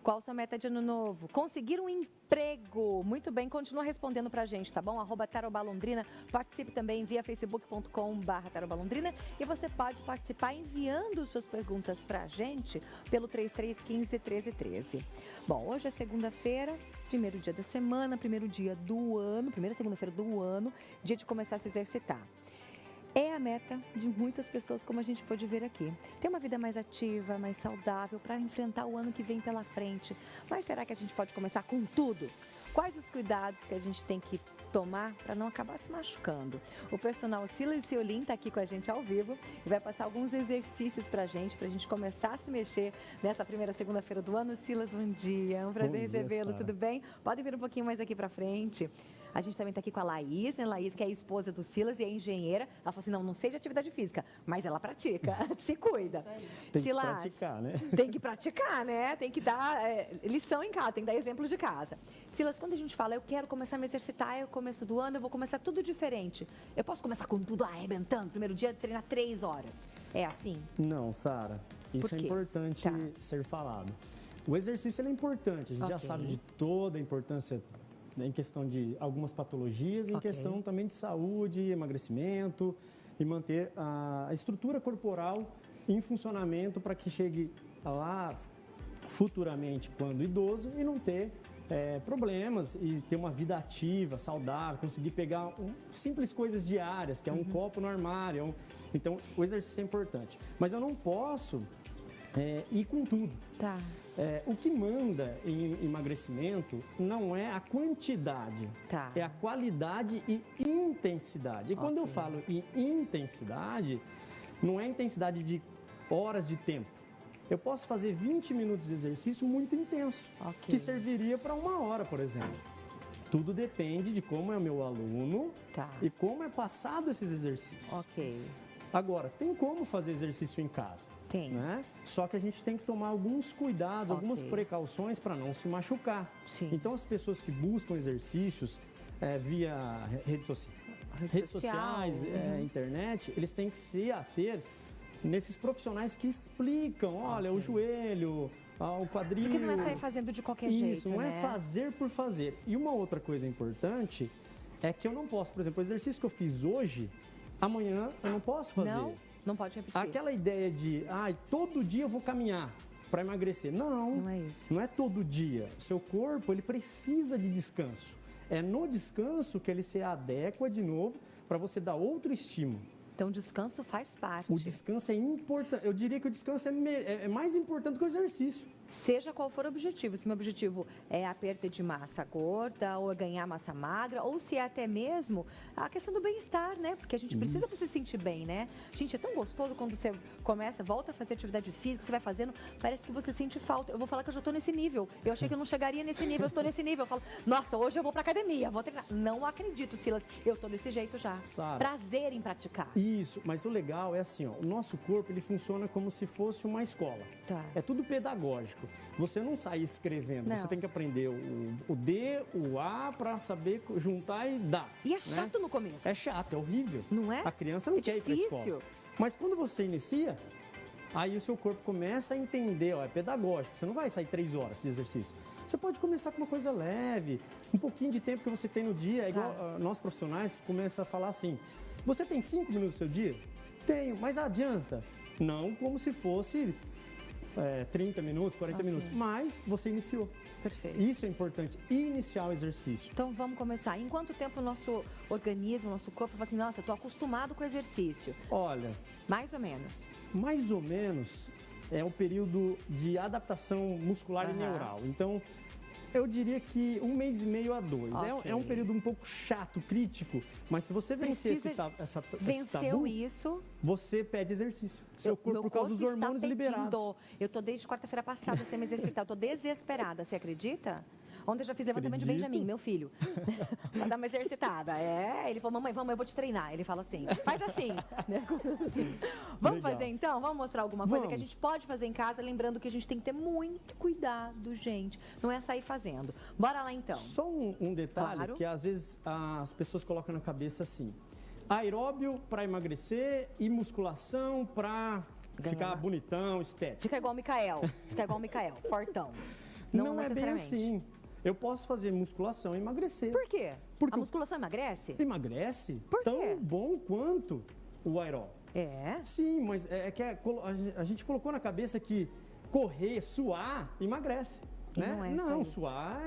Qual sua meta de ano novo? Conseguir um emprego. Muito bem, continua respondendo pra gente, tá bom? @tarobalondrina. Participe também via facebook.com/tarobalondrina. E você pode participar enviando suas perguntas pra gente pelo 3315-1313. Bom, hoje é segunda-feira, primeiro dia da semana, primeiro dia do ano, primeira segunda-feira do ano, dia de começar a se exercitar. É a meta de muitas pessoas, como a gente pode ver aqui. Ter uma vida mais ativa, mais saudável, para enfrentar o ano que vem pela frente. Mas será que a gente pode começar com tudo? Quais os cuidados que a gente tem que tomar para não acabar se machucando? O personal Silas Ciolin está aqui com a gente ao vivo e vai passar alguns exercícios para a gente começar a se mexer nessa primeira segunda-feira do ano. Silas, bom dia. É um prazer recebê-lo, tudo bem? Podem vir um pouquinho mais aqui para frente. A gente também está aqui com a Laís, né? Laís, que é a esposa do Silas e é engenheira. Ela falou assim, não sei de atividade física, mas ela pratica, se cuida. Tem Silas, que praticar, né? Tem que praticar, né? Tem que dar lição em casa, tem que dar exemplo de casa. Silas, quando a gente fala, eu quero começar a me exercitar, é o começo do ano, eu vou começar tudo diferente. Eu posso começar com tudo arrebentando, primeiro dia, treinar 3 horas. É assim? Não, Sara, isso é importante ser falado. O exercício ele é importante, a gente já sabe de toda a importância em questão de algumas patologias, em questão também de saúde, emagrecimento e manter a estrutura corporal em funcionamento para que chegue lá futuramente quando idoso e não ter problemas e ter uma vida ativa, saudável, conseguir pegar simples coisas diárias, que é um copo no armário. Então, o exercício é importante. Mas eu não posso ir com tudo. Tá. O que manda em emagrecimento não é a quantidade, é a qualidade e intensidade. E quando eu falo em intensidade, não é intensidade de horas de tempo. Eu posso fazer 20 minutos de exercício muito intenso, que serviria para 1 hora, por exemplo. Tudo depende de como é o meu aluno e como é passado esses exercícios. Agora, tem como fazer exercício em casa? Tem. Né? Só que a gente tem que tomar alguns cuidados, algumas precauções para não se machucar. Sim. Então, as pessoas que buscam exercícios via redes sociais, internet, eles têm que se ater nesses profissionais que explicam, olha, o joelho, o quadril... Porque não é sair fazendo de qualquer jeito, Isso, não é fazer por fazer. E uma outra coisa importante é que eu não posso, por exemplo, o exercício que eu fiz hoje, amanhã eu não posso fazer. Não pode repetir. Aquela ideia de, todo dia eu vou caminhar para emagrecer. Não é isso. Não é todo dia. O seu corpo, ele precisa de descanso. É no descanso que ele se adequa de novo para você dar outro estímulo. Então, o descanso faz parte. O descanso é importante. Eu diria que o descanso é mais importante do que o exercício. Seja qual for o objetivo, se meu objetivo é a perda de massa gorda ou ganhar massa magra, ou se é até mesmo a questão do bem-estar, né? Porque a gente precisa se sentir bem, né? Gente, é tão gostoso quando você volta a fazer atividade física, você vai fazendo, parece que você sente falta. Eu vou falar que eu já tô nesse nível. Eu achei que eu não chegaria nesse nível, eu tô nesse nível. Eu falo, nossa, hoje eu vou pra academia, vou treinar. Não acredito, Silas, eu tô desse jeito já. Sabe? Prazer em praticar. Isso, mas o legal é assim, ó, o nosso corpo, ele funciona como se fosse uma escola. Tá. É tudo pedagógico. Você não sai escrevendo, você tem que aprender o D, o A para saber juntar e dar. E é chato no começo. É chato, é horrível. Não é? A criança não quer ir para a escola. Mas quando você inicia, aí o seu corpo começa a entender, ó, é pedagógico. Você não vai sair 3 horas de exercício. Você pode começar com uma coisa leve, um pouquinho de tempo que você tem no dia. É igual nós profissionais começam a falar assim, você tem 5 minutos no seu dia? Tenho, mas adianta? Não como se fosse 30 minutos, 40 minutos, mas você iniciou. Perfeito. Isso é importante, iniciar o exercício. Então vamos começar. Em quanto tempo o nosso organismo, o nosso corpo fala assim, nossa, eu tô acostumado com o exercício? Olha, mais ou menos. Mais ou menos é o período de adaptação muscular e neural. Então, eu diria que 1 mês e meio a 2. É um período um pouco chato, crítico, mas se você vencer esse tabu, isso, você pede exercício. Seu corpo, por causa dos hormônios liberados. Eu tô desde quarta-feira passada sem me exercitar, eu tô desesperada, você acredita? Ontem eu já fiz levantamento de Benjamin, meu filho. Pra dar uma exercitada. Ele falou, mamãe, vamos, eu vou te treinar. Ele fala assim, faz assim. Vamos fazer então? Vamos mostrar alguma coisa que a gente pode fazer em casa, lembrando que a gente tem que ter muito cuidado, gente. Não é sair fazendo. Bora lá então. Só um detalhe que às vezes as pessoas colocam na cabeça assim. Aeróbio para emagrecer e musculação para ficar bonitão, estético. Fica igual o Micael, fortão. Não é bem assim. Eu posso fazer musculação e emagrecer. Por quê? Porque a musculação emagrece? Emagrece. Por quê? Tão bom quanto o aeróbio. É? Sim, mas a gente colocou na cabeça que correr, suar, emagrece. Né? Não, suar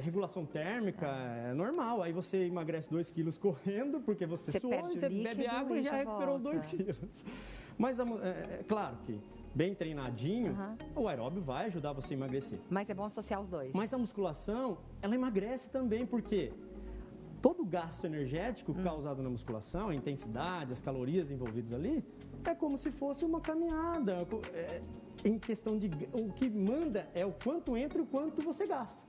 regulação térmica, é normal. Aí você emagrece 2 quilos correndo, porque você suou, você bebe água e já recuperou os 2 quilos. Mas é claro que bem treinadinho, o aeróbio vai ajudar você a emagrecer. Mas é bom associar os dois. Mas a musculação, ela emagrece também, porque todo o gasto energético causado na musculação, a intensidade, as calorias envolvidas ali, é como se fosse uma caminhada. Em questão de... O que manda é o quanto entra e o quanto você gasta.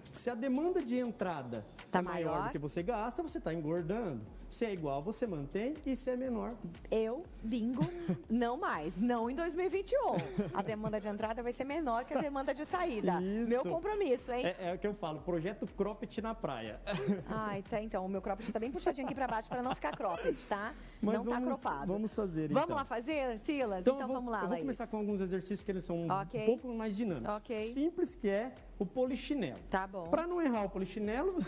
Se a demanda de entrada é maior do que você gasta, você está engordando. Se é igual, você mantém, e se é menor... Bingo, não mais. Não em 2021. A demanda de entrada vai ser menor que a demanda de saída. Isso. Meu compromisso, hein? É o que eu falo, projeto cropped na praia. Então, o meu cropped tá bem puxadinho aqui para baixo para não ficar cropped, tá? Mas não tá cropado. Vamos fazer, então. Vamos lá fazer, Silas? Então vamos lá, Eu vou começar com alguns exercícios que eles são um pouco mais dinâmicos. Simples, que é o polichinelo. Tá bom. Para não errar o polichinelo,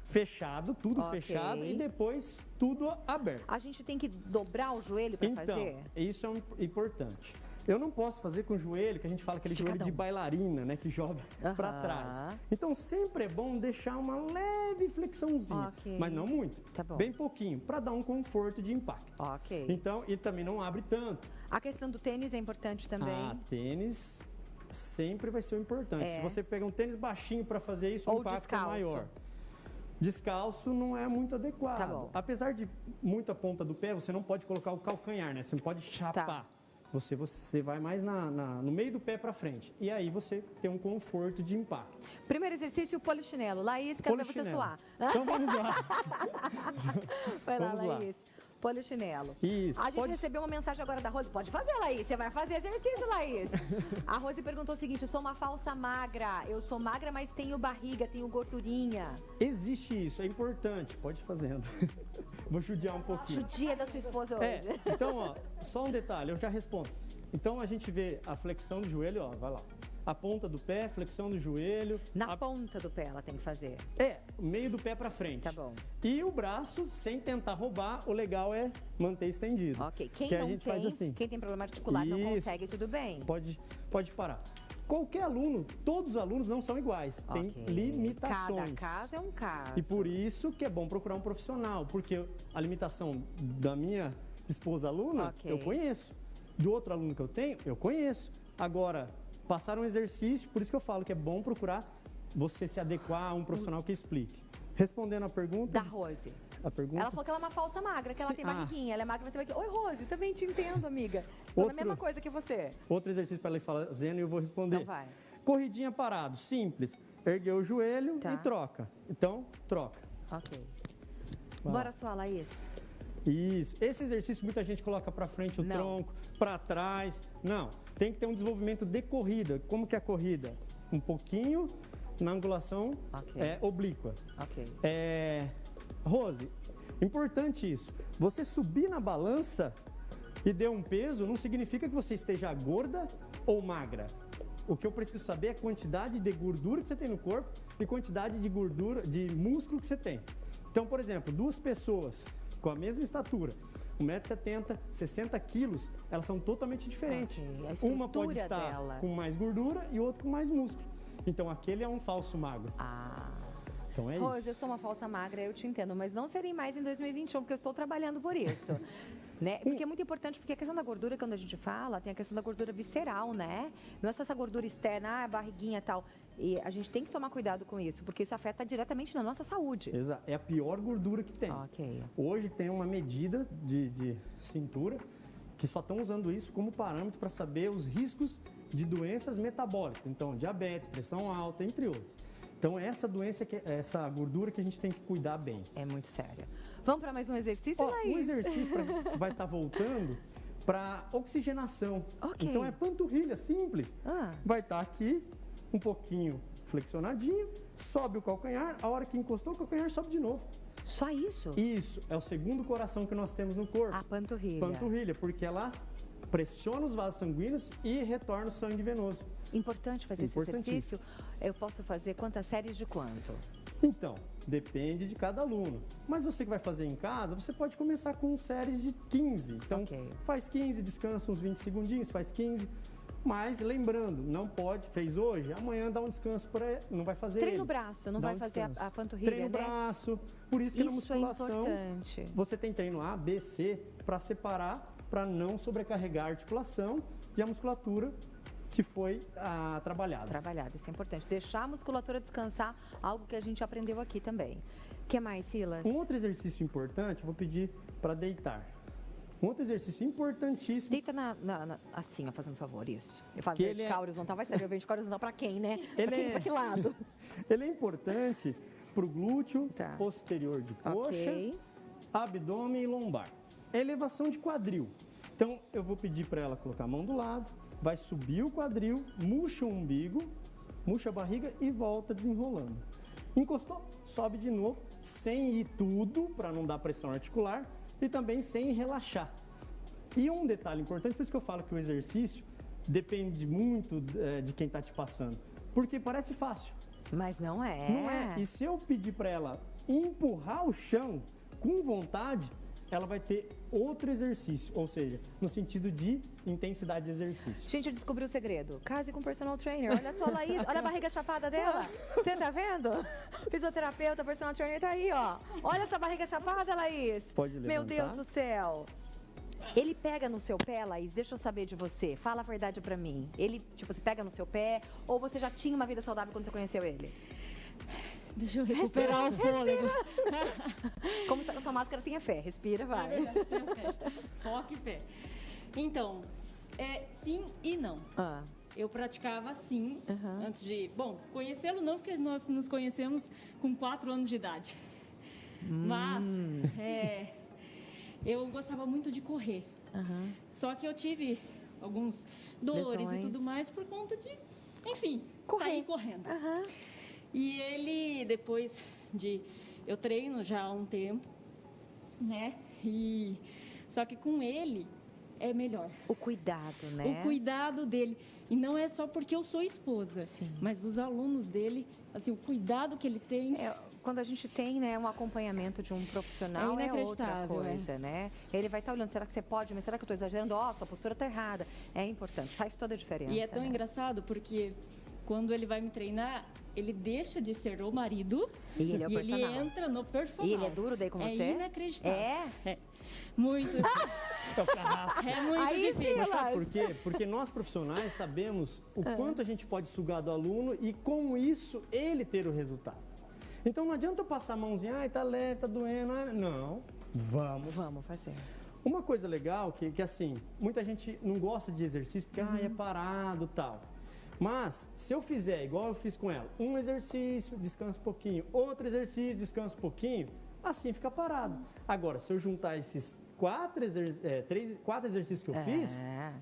fechado, tudo fechado, e depois tudo aberto. A gente tem que dobrar o joelho para fazer? Isso é importante. Eu não posso fazer com o joelho, que a gente fala aquele joelho de bailarina, né, que joga para trás. Então sempre é bom deixar uma leve flexãozinha, mas não muito, bem pouquinho, para dar um conforto de impacto. Então, e também não abre tanto. A questão do tênis é importante também. Tênis sempre vai ser o importante. Se você pega um tênis baixinho para fazer isso, o impacto é maior. Descalço não é muito adequado. Apesar de muita ponta do pé, você não pode colocar o calcanhar, né? Você não pode chapar. Você vai mais no meio do pé para frente. E aí você tem um conforto de impacto. Primeiro exercício, o polichinelo. Laís, quero ver você suar. Então vamos lá. Vai lá, Laís. Polichinelo. Isso. A gente recebeu uma mensagem agora da Rose. Pode fazer, Laís. Você vai fazer exercício, Laís. A Rose perguntou o seguinte: eu sou uma falsa magra. Eu sou magra, mas tenho barriga, tenho gordurinha. Existe isso, é importante. Pode ir fazendo. Vou judiar um pouquinho. Judia da sua esposa hoje. Então, só um detalhe, eu já respondo. Então a gente vê a flexão do joelho, vai lá. A ponta do pé, flexão do joelho. Na ponta do pé ela tem que fazer. O meio do pé pra frente. Tá bom. E o braço, sem tentar roubar, o legal é manter estendido. Quem não tem, faz assim. Quem tem problema articular não consegue, tudo bem. Pode parar. Qualquer aluno, todos os alunos não são iguais, tem limitações. Cada caso é um caso. E por isso que é bom procurar um profissional, porque a limitação da minha esposa aluna, eu conheço. Do outro aluno que eu tenho, eu conheço. Agora, passar um exercício, por isso que eu falo que é bom procurar você se adequar a um profissional que explique. Respondendo a pergunta... Da Rose. A pergunta? Ela falou que ela é uma falsa magra, que ela tem barriguinha, ela é magra, você vai aqui. Oi, Rose, também te entendo, amiga. Tô na mesma coisa que você. Outro exercício para ela ir fazendo e eu vou responder. Então vai. Corridinha parado, simples. Ergueu o joelho e troca. Então, troca. Ok. Bora sua, Laís. Isso. Esse exercício muita gente coloca para frente o tronco, para trás. Não, tem que ter um desenvolvimento de corrida. Como que é a corrida? Um pouquinho na angulação oblíqua. Rose, importante isso. Você subir na balança e der um peso não significa que você esteja gorda ou magra. O que eu preciso saber é a quantidade de gordura que você tem no corpo e quantidade de gordura, de músculo que você tem. Então, por exemplo, duas pessoas com a mesma estatura, 1,70 m, 60 quilos, elas são totalmente diferentes. Uma pode estar com mais gordura e outra com mais músculo. Então, aquele é um falso magro. Então é isso. Rose, eu sou uma falsa magra, eu te entendo, mas não serei mais em 2021, porque eu estou trabalhando por isso. Né? Porque é muito importante, porque a questão da gordura, quando a gente fala, tem a questão da gordura visceral, né? Não é só essa gordura externa, barriguinha e tal. E a gente tem que tomar cuidado com isso, porque isso afeta diretamente na nossa saúde. Exato. É a pior gordura que tem. Hoje tem uma medida de cintura que só estão usando isso como parâmetro para saber os riscos de doenças metabólicas. Então, diabetes, pressão alta, entre outros. Então, essa gordura que a gente tem que cuidar bem. É muito séria. Vamos para mais um exercício, Laís? Um exercício que vai estar voltando para oxigenação. Então, é panturrilha simples. Vai estar aqui, um pouquinho flexionadinho, sobe o calcanhar, a hora que encostou o calcanhar, sobe de novo. Só isso? Isso, é o segundo coração que nós temos no corpo. A panturrilha. Panturrilha, porque ela pressiona os vasos sanguíneos e retorna o sangue venoso. Importante fazer esse exercício. Eu posso fazer quantas séries de quanto? Então, depende de cada aluno. Mas você que vai fazer em casa, você pode começar com séries de 15. Então, faz 15, descansa uns 20 segundinhos, faz 15. Mas lembrando, não pode, fez hoje, amanhã dá um descanso para não vai fazer. Treina o braço, não vai fazer a panturrilha, treina o braço. Por isso que na musculação você tem treino A, B, C para separar, para não sobrecarregar a articulação e a musculatura que foi trabalhada. Trabalhada, isso é importante. Deixar a musculatura descansar, algo que a gente aprendeu aqui também. O que mais, Silas? Um outro exercício importante, eu vou pedir para deitar. Um outro exercício importantíssimo. Deita assim, ó, fazendo um favor, isso. Eu faço vertical, horizontal, vai saber o vertical horizontal para quem, né? Para que lado? Ele é importante para o glúteo posterior de coxa, abdômen e lombar. Elevação de quadril. Então, eu vou pedir para ela colocar a mão do lado, vai subir o quadril, murcha o umbigo, murcha a barriga e volta desenrolando. Encostou, sobe de novo, sem ir tudo, para não dar pressão articular, e também sem relaxar. E um detalhe importante, por isso que eu falo que o exercício depende muito de quem está te passando, porque parece fácil. Mas não é. Não é. E se eu pedir para ela empurrar o chão com vontade, ela vai ter outro exercício, ou seja, no sentido de intensidade de exercício. Gente, eu descobri o segredo. Case com personal trainer. Olha só, Laís, olha a barriga chapada dela. Você tá vendo? Fisioterapeuta, personal trainer, tá aí, ó. Olha essa barriga chapada, Laís. Pode levantar. Meu Deus do céu. Ele pega no seu pé, Laís, deixa eu saber de você. Fala a verdade pra mim. Ele, tipo, se pega no seu pé ou você já tinha uma vida saudável quando você conheceu ele? Deixa eu recuperar o fôlego. Como se a sua máscara tenha fé. Respira, vai. É verdade, tenho fé. Foco e fé. Então, sim e não. Eu praticava sim, antes de... Bom, conhecê-lo não, porque nós nos conhecemos com 4 anos de idade. Mas, eu gostava muito de correr. Só que eu tive alguns dores e tudo mais por conta de, enfim, sair correndo. E ele, depois de... Eu treino já há um tempo, né? Só que com ele, é melhor. O cuidado, né? O cuidado dele. E não é só porque eu sou esposa, mas os alunos dele, assim, o cuidado que ele tem... Quando a gente tem, né, um acompanhamento de um profissional, é outra coisa, né? Ele vai estar olhando, será que você pode? Mas será que eu estou exagerando? Sua postura está errada. É importante, faz toda a diferença. E é tão engraçado porque quando ele vai me treinar, ele deixa de ser o marido e ele é o personal. Ele entra no personal. E ele é duro daí com você? É inacreditável. É? Muito. É muito difícil. Mas sabe por quê? Porque nós profissionais sabemos o quanto a gente pode sugar do aluno e com isso ele ter o resultado. Então não adianta eu passar a mãozinha, tá leve, tá doendo. Não, vamos fazer. Uma coisa legal que assim, muita gente não gosta de exercício porque é parado e tal. Mas, se eu fizer igual eu fiz com ela, um exercício, descansa um pouquinho, outro exercício, descansa um pouquinho, assim fica parado. Agora, se eu juntar esses quatro exercícios que eu fiz,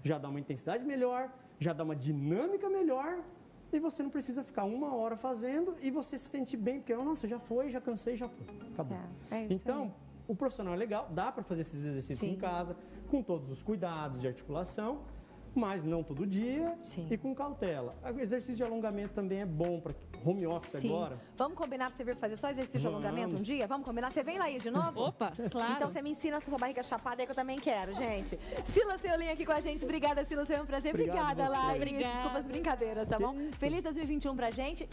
já dá uma intensidade melhor, já dá uma dinâmica melhor e você não precisa ficar 1 hora fazendo e você se sente bem, porque, nossa, já foi, já cansei, já foi, acabou. Então, o profissional é legal, dá para fazer esses exercícios em casa, com todos os cuidados de articulação, mas não todo dia e com cautela. O exercício de alongamento também é bom para home office agora. Vamos combinar para você vir fazer só exercício de alongamento um dia? Vamos combinar? Você vem lá aí de novo? Opa, claro. Então você me ensina essa sua barriga chapada aí que eu também quero, gente. Sila Seolim aqui com a gente. Obrigada, Sila. Foi um prazer. Obrigada, Laís. Desculpa as brincadeiras, tá bom? Feliz 2021 pra gente.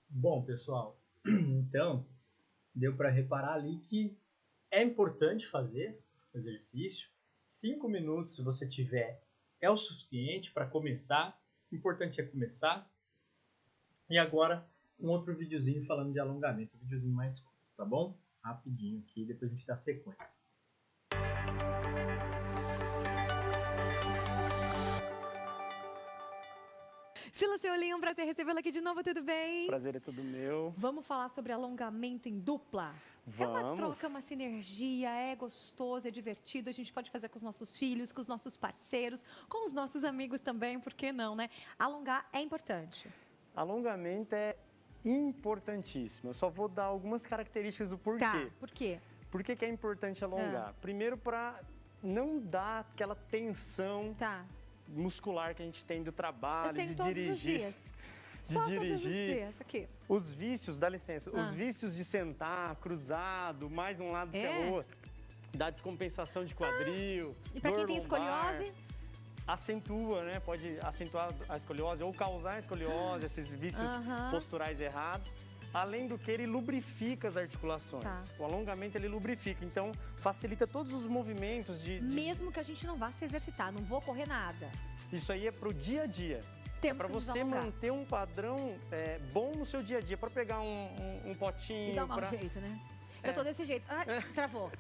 Bom, pessoal, então deu para reparar ali que é importante fazer exercício. 5 minutos, se você tiver, é o suficiente para começar. O importante é começar. E agora, um outro videozinho falando de alongamento. Um videozinho mais curto, tá bom? Rapidinho aqui, depois a gente dá sequência. Sila Seolim, um prazer recebê-la aqui de novo, tudo bem? Prazer é tudo meu. Vamos falar sobre alongamento em dupla? Vamos. É uma troca, uma sinergia, é gostoso, é divertido, a gente pode fazer com os nossos filhos, com os nossos parceiros, com os nossos amigos também, por que não, né? Alongar é importante. Alongamento é importantíssimo. Eu só vou dar algumas características do porquê. Tá, por quê? Por que é importante alongar? Primeiro, para não dar aquela tensão muscular que a gente tem do trabalho, de dirigir. Só todos os dias, aqui. Os vícios, dá licença, os vícios de sentar cruzado, mais um lado que o outro, dá descompensação de quadril, e para quem tem escoliose? Acentua, né? Pode acentuar a escoliose ou causar escoliose, esses vícios posturais errados. Além do que, ele lubrifica as articulações. O alongamento, ele lubrifica, então facilita todos os movimentos Mesmo que a gente não vá se exercitar, não vou correr nada. Isso aí é pro dia a dia. É para você manter um padrão bom no seu dia a dia, para pegar um potinho. E dar um mau jeito, né? Eu tô desse jeito. Travou.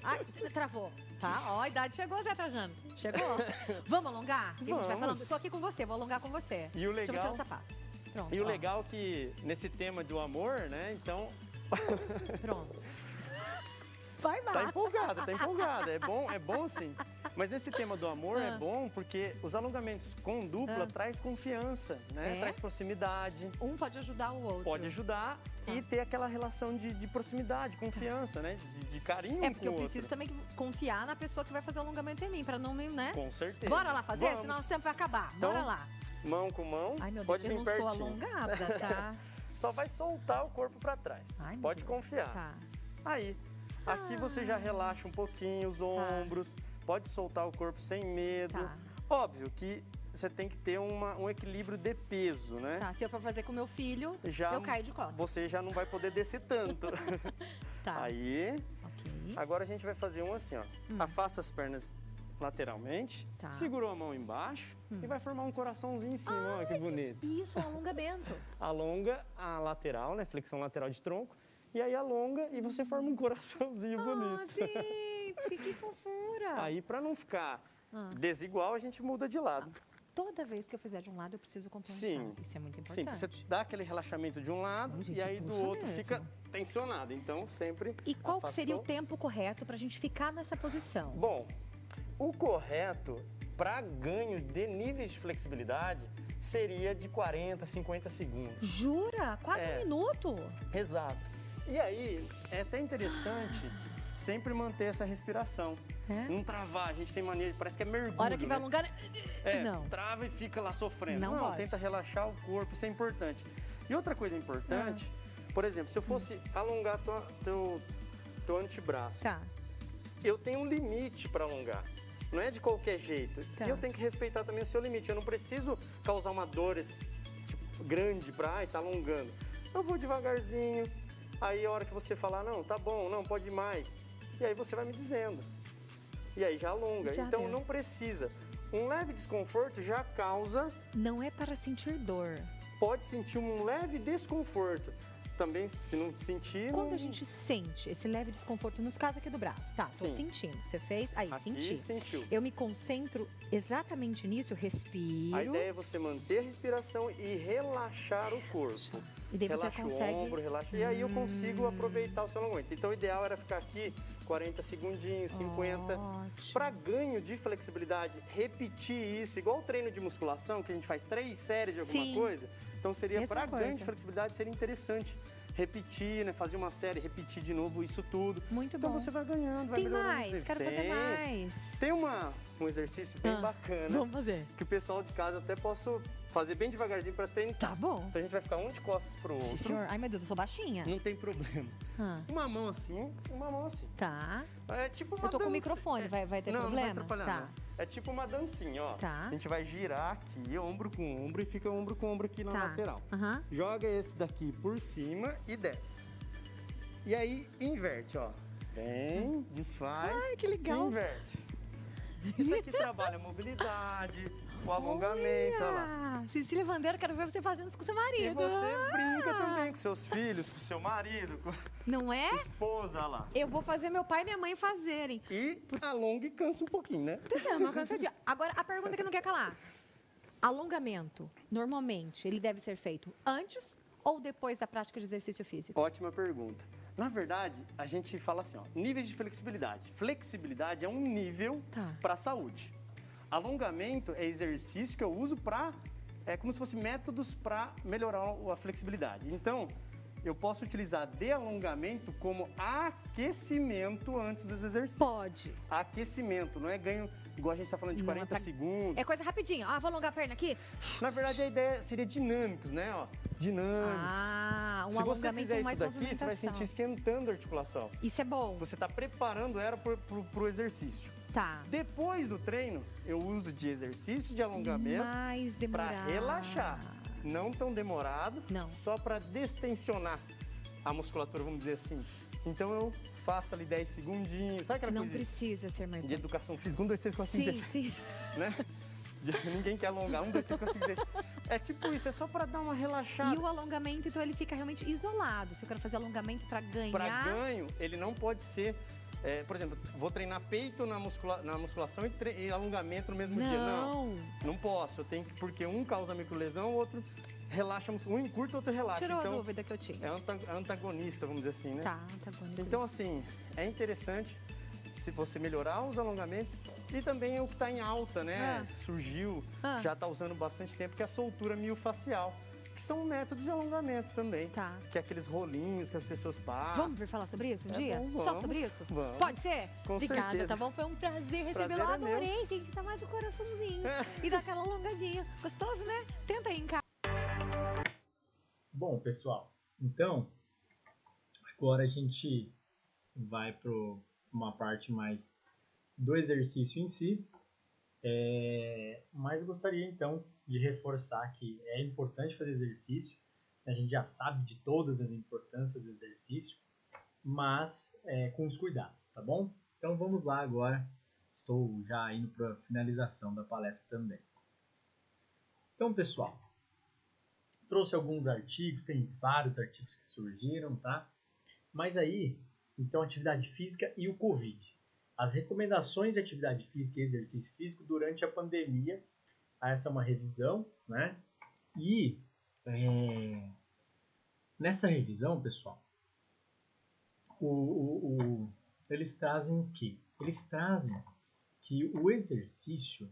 Travou. Tá? Ó, a idade chegou, Zé Trajano. Chegou? Vamos alongar? Vamos. A gente vai falando. Tô aqui com você, vou alongar com você. E o legal... Deixa eu tirar o sapato. Pronto, e o legal é que nesse tema do amor, né? Então... Pronto. Vai lá. Tá empolgada. É bom sim. Mas nesse tema do amor é bom porque os alongamentos com dupla traz confiança, né? Traz proximidade. Um pode ajudar o outro. Pode ajudar e ter aquela relação de proximidade, confiança, né? De carinho com o outro. Porque eu preciso também confiar na pessoa que vai fazer o alongamento em mim, pra não me, né? Com certeza. Bora lá fazer, senão o tempo vai acabar. Então, bora lá. Mão com mão, ai, meu Deus, pode vir pertinho. Eu não sou alongada, tá? Só vai soltar o corpo pra trás. Ai, pode confiar. Tá. Aí, aqui você já relaxa um pouquinho os ombros, pode soltar o corpo sem medo. Tá. Óbvio que você tem que ter um equilíbrio de peso, né? Tá, se eu for fazer com meu filho, eu caio de costas. Você já não vai poder descer tanto. Tá. Aí, agora a gente vai fazer um assim, ó. Afasta as pernas lateralmente, segurou a mão embaixo e vai formar um coraçãozinho em cima, ó, que bonito. Isso, um alongamento. Alonga a lateral, né, flexão lateral de tronco, e aí alonga e você forma um coraçãozinho bonito. Gente, que fofura! Aí, para não ficar desigual, a gente muda de lado. Toda vez que eu fizer de um lado, eu preciso compensar. Sim. Isso é muito importante. Sim, você dá aquele relaxamento de um lado e aí do outro fica tensionado. Então, sempre E qual seria o tempo correto para a gente ficar nessa posição? Bom, o correto para ganho de níveis de flexibilidade seria de 40, 50 segundos. Jura? Quase um minuto? Exato. E aí, é até interessante sempre manter essa respiração. Não travar, a gente tem mania, parece que é mergulho. Hora que vai alongar, não. Trava e fica lá sofrendo. Não, tenta relaxar o corpo, isso é importante. E outra coisa importante, por exemplo, se eu fosse alongar teu antebraço, eu tenho um limite para alongar. Não é de qualquer jeito. E eu tenho que respeitar também o seu limite. Eu não preciso causar uma dor grande para tá alongando. Eu vou devagarzinho. Aí a hora que você falar, não, tá bom, não, pode ir mais. E aí você vai me dizendo. E aí já alonga. Então não precisa. Um leve desconforto já causa... Não é para sentir dor. Pode sentir um leve desconforto. Também, se não sentir... Quando a gente sente esse leve desconforto, nos casos aqui do braço, tô sentindo. Você fez? Aí, aqui sentiu. Eu me concentro exatamente nisso, eu respiro. A ideia é você manter a respiração e relaxar o corpo. E daí relaxa você consegue... o ombro, relaxa... E aí eu consigo aproveitar o seu alongamento. Então, o ideal era ficar aqui 40 segundinhos, 50. Para ganho de flexibilidade, repetir isso. Igual o treino de musculação, que a gente faz 3 séries de alguma coisa. Então, seria para ganho de flexibilidade, seria interessante repetir, né? Fazer uma série, repetir de novo isso tudo. Muito bom. Então, você vai ganhando, vai melhorando. Tem mais, quero fazer mais. Tem um exercício bem bacana. Vamos fazer. Que o pessoal de casa até posso fazer bem devagarzinho para treinar. Tá bom. Então, a gente vai ficar um de costas pro outro. Sim, senhor. Ai, meu Deus, eu sou baixinha. Não tem problema. Uma mão assim, uma mão assim. Tá. É tipo uma Eu tô com o microfone, vai ter problema? Não vai atrapalhar, não. É tipo uma dancinha, ó. Tá. A gente vai girar aqui, ombro com ombro, e fica ombro com ombro aqui na lateral. Joga esse daqui por cima e desce. E aí, inverte, ó. Vem, desfaz. Ai, que legal. E inverte. Isso aqui trabalha a mobilidade, o alongamento, olha lá. Cecília Vandeiro, quero ver você fazendo isso com seu marido. E você brinca também com seus filhos, com seu marido, com não é? Esposa, olha lá. Eu vou fazer meu pai e minha mãe fazerem. E alonga e cansa um pouquinho, né? Não, cansadinha. Agora, a pergunta que não quer calar. Alongamento, normalmente, ele deve ser feito antes ou depois da prática de exercício físico? Ótima pergunta. Na verdade, a gente fala assim, ó, níveis de flexibilidade. Flexibilidade é um nível para a saúde. Alongamento é exercício que eu uso para... É como se fosse métodos para melhorar a flexibilidade. Então, eu posso utilizar de alongamento como aquecimento antes dos exercícios. Pode. Aquecimento, não é ganho... Igual a gente está falando de 40 segundos. É coisa rapidinho. Vou alongar a perna aqui. Na verdade, a ideia seria dinâmicos, né? Ó, dinâmicos. Se você fizer isso daqui, você vai sentir esquentando a articulação. Isso é bom. Você está preparando ela pro exercício. Tá. Depois do treino, eu uso de exercício de alongamento para relaxar. Não tão demorado, só para destensionar a musculatura, vamos dizer assim. Então eu faço ali 10 segundinhos, sabe aquela coisa? Não precisa ser mais de educação física, 1, 2, 3, 4, 5, 6. Sim. Né? Ninguém quer alongar, 1, 2, 3, 4, 5, 6. É tipo isso, é só para dar uma relaxada. E o alongamento, então, ele fica realmente isolado. Se eu quero fazer alongamento para ganhar... Para ganho, ele não pode ser... por exemplo, vou treinar peito na musculação e alongamento no mesmo dia. Não posso. Eu tenho que, porque um causa microlesão, o outro relaxa, um encurta, o outro relaxa. Tirou então, a dúvida que eu tinha. É antagonista, vamos dizer assim, né? Tá, antagonista. Então, assim, é interessante se você melhorar os alongamentos e também o que está em alta, né? Surgiu, já está usando bastante tempo, que é a soltura miofascial. Que são métodos de alongamento também. Tá. Que é aqueles rolinhos que as pessoas passam. Vamos vir falar sobre isso um dia? Bom, só sobre isso? Vamos. Pode ser? Com Obrigada, certeza. Tá bom? Foi um prazer recebê-lo. Adorei, gente. Tá mais o coraçãozinho. E dá aquela alongadinha. Gostoso, né? Tenta aí em casa. Bom, pessoal, então, agora a gente vai para uma parte mais do exercício em si. Mas eu gostaria, então, de reforçar que é importante fazer exercício. A gente já sabe de todas as importâncias do exercício, mas com os cuidados, tá bom? Então vamos lá agora. Estou já indo para a finalização da palestra também. Então, pessoal, trouxe alguns artigos, tem vários artigos que surgiram, tá? Mas aí, então, atividade física e o Covid. As recomendações de atividade física e exercício físico durante a pandemia. Essa é uma revisão, né? E nessa revisão, pessoal, eles trazem o quê? Eles trazem que o exercício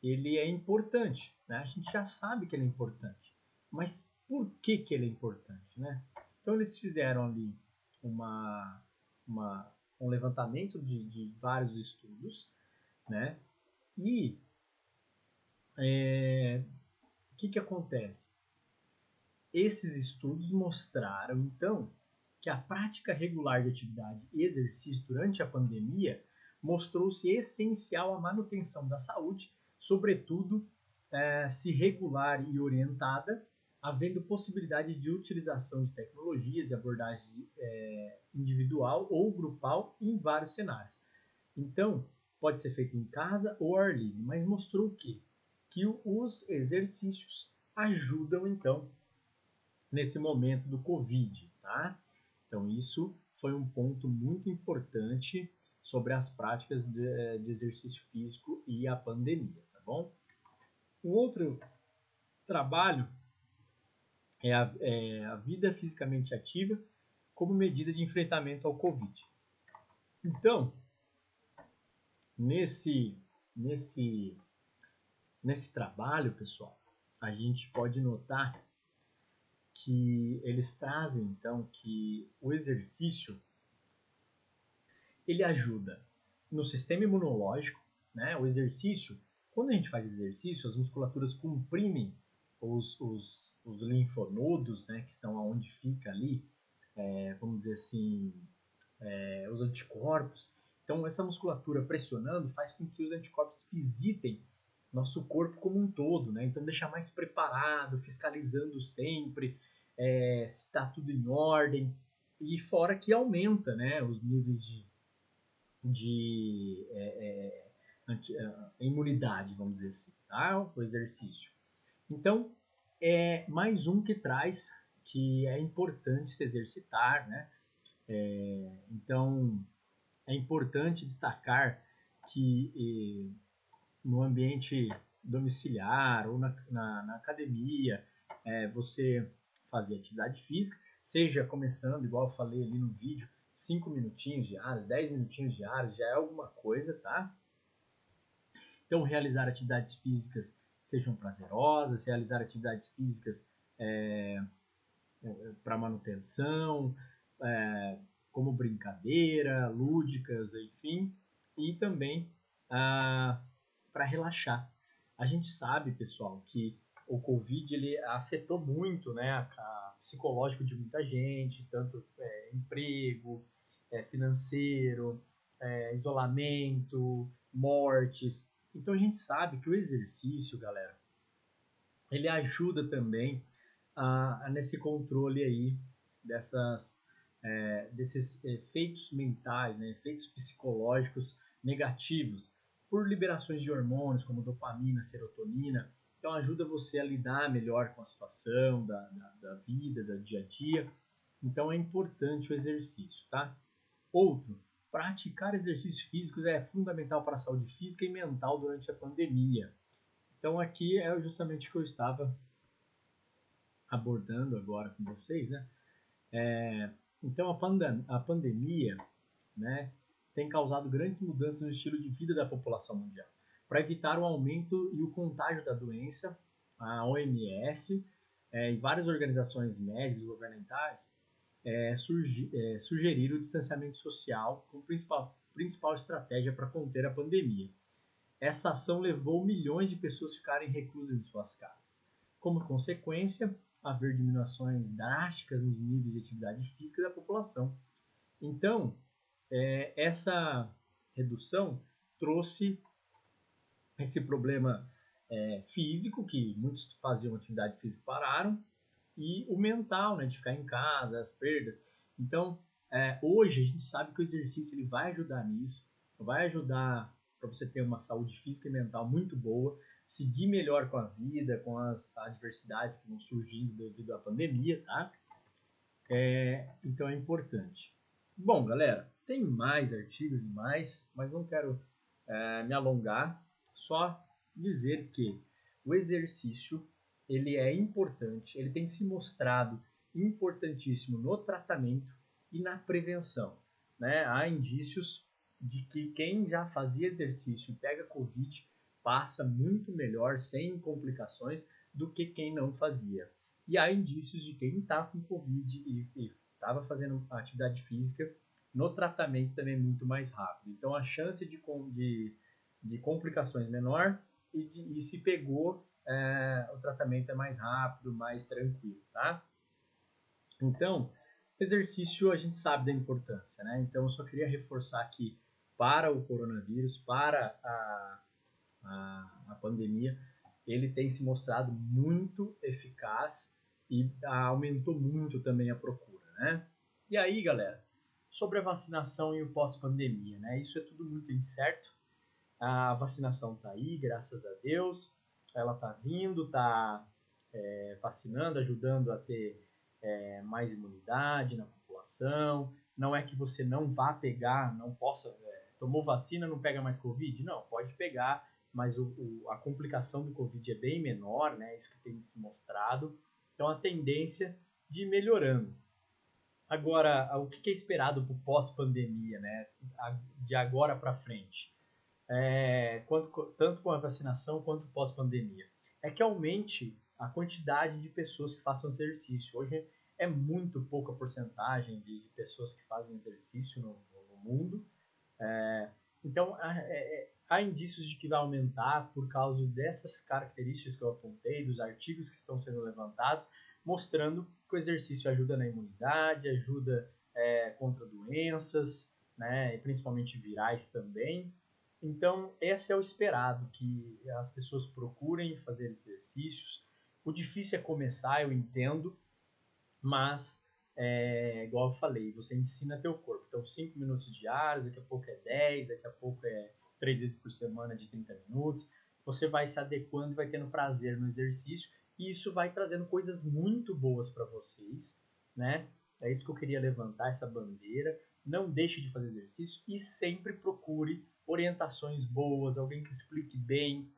ele é importante, né? A gente já sabe que ele é importante, mas por que ele é importante, né? Então eles fizeram ali um levantamento de vários estudos, né? E o que acontece? Esses estudos mostraram, então, que a prática regular de atividade e exercício durante a pandemia mostrou-se essencial à manutenção da saúde, sobretudo se regular e orientada, havendo possibilidade de utilização de tecnologias e abordagem individual ou grupal em vários cenários. Então, pode ser feito em casa ou ao ar livre, mas mostrou o quê? Que os exercícios ajudam, então, nesse momento do Covid, tá? Então, isso foi um ponto muito importante sobre as práticas de exercício físico e a pandemia, tá bom? Um outro trabalho é a vida fisicamente ativa como medida de enfrentamento ao Covid. Então, nesse trabalho, pessoal, a gente pode notar que eles trazem, então, que o exercício ele ajuda no sistema imunológico, né? O exercício, quando a gente faz exercício, as musculaturas comprimem os linfonodos, né? Que são aonde fica ali, vamos dizer assim, os anticorpos. Então, essa musculatura pressionando faz com que os anticorpos visitem nosso corpo como um todo, né? Então, deixar mais preparado, fiscalizando sempre, se está tudo em ordem. E fora que aumenta, né, os níveis de imunidade, vamos dizer assim, tá? O exercício. Então, é mais um que traz que é importante se exercitar, né? Então, é importante destacar que no ambiente domiciliar ou na academia, você fazer atividade física, seja começando, igual eu falei ali no vídeo, 5 minutinhos diários, 10 minutinhos diários, já é alguma coisa, tá? Então, realizar atividades físicas sejam prazerosas, realizar atividades físicas para manutenção, como brincadeira, lúdicas, enfim, e também para relaxar. A gente sabe, pessoal, que o Covid ele afetou muito, né, a psicológico de muita gente, tanto emprego, financeiro, isolamento, mortes. Então a gente sabe que o exercício, galera, ele ajuda também nesse controle aí desses efeitos mentais, né, efeitos psicológicos negativos, por liberações de hormônios como dopamina, serotonina. Então ajuda você a lidar melhor com a situação da vida, do dia a dia. Então é importante o exercício, tá? Outro, praticar exercícios físicos é fundamental para a saúde física e mental durante a pandemia. Então aqui é justamente o que eu estava abordando agora com vocês, né? Então a pandemia, né, tem causado grandes mudanças no estilo de vida da população mundial. Para evitar o aumento e o contágio da doença, a OMS e várias organizações médicas e governamentais sugeriram o distanciamento social como principal estratégia para conter a pandemia. Essa ação levou milhões de pessoas a ficarem reclusas em suas casas. Como consequência, haver diminuições drásticas nos níveis de atividade física da população. Então, essa redução trouxe esse problema físico, que muitos faziam atividade física pararam, e o mental, né, de ficar em casa, as perdas. Então, hoje a gente sabe que o exercício ele vai ajudar nisso, vai ajudar para você ter uma saúde física e mental muito boa, seguir melhor com a vida, com as adversidades que vão surgindo devido à pandemia, tá? Então é importante. Bom, galera, tem mais artigos e mais, mas não quero me alongar, só dizer que o exercício ele é importante, ele tem se mostrado importantíssimo no tratamento e na prevenção, né? Há indícios de que quem já fazia exercício e pega Covid passa muito melhor, sem complicações, do que quem não fazia. E há indícios de quem está com Covid e estava fazendo atividade física no tratamento também é muito mais rápido. Então, a chance de complicações menor e se pegou, o tratamento é mais rápido, mais tranquilo, tá? Então, exercício a gente sabe da importância, né? Então, eu só queria reforçar aqui para o coronavírus, para a pandemia, ele tem se mostrado muito eficaz e aumentou muito também a procura, né? E aí, galera, sobre a vacinação e o pós-pandemia, né? Isso é tudo muito incerto. A vacinação tá aí, graças a Deus. Ela tá vindo, tá vacinando, ajudando a ter mais imunidade na população. Não é que você não vá pegar, não possa... tomou vacina, não pega mais Covid? Não, pode pegar, mas a complicação do Covid é bem menor, né? Isso que tem se mostrado. Então, a tendência de ir melhorando. Agora, o que é esperado para o pós-pandemia, né? De agora para frente? Tanto com a vacinação quanto pós-pandemia. É que aumente a quantidade de pessoas que façam exercício. Hoje é muito pouca porcentagem de pessoas que fazem exercício no mundo. Então, há indícios de que vai aumentar por causa dessas características que eu apontei, dos artigos que estão sendo levantados, mostrando que o exercício ajuda na imunidade, ajuda contra doenças, né, principalmente virais também. Então, esse é o esperado, que as pessoas procurem fazer exercícios. O difícil é começar, eu entendo, mas, igual eu falei, você ensina teu corpo. Então, 5 minutos diários, daqui a pouco é 10, daqui a pouco é 3 vezes por semana de 30 minutos. Você vai se adequando e vai tendo prazer no exercício, e isso vai trazendo coisas muito boas para vocês, né? É isso que eu queria levantar, essa bandeira. Não deixe de fazer exercício e sempre procure orientações boas, alguém que explique bem,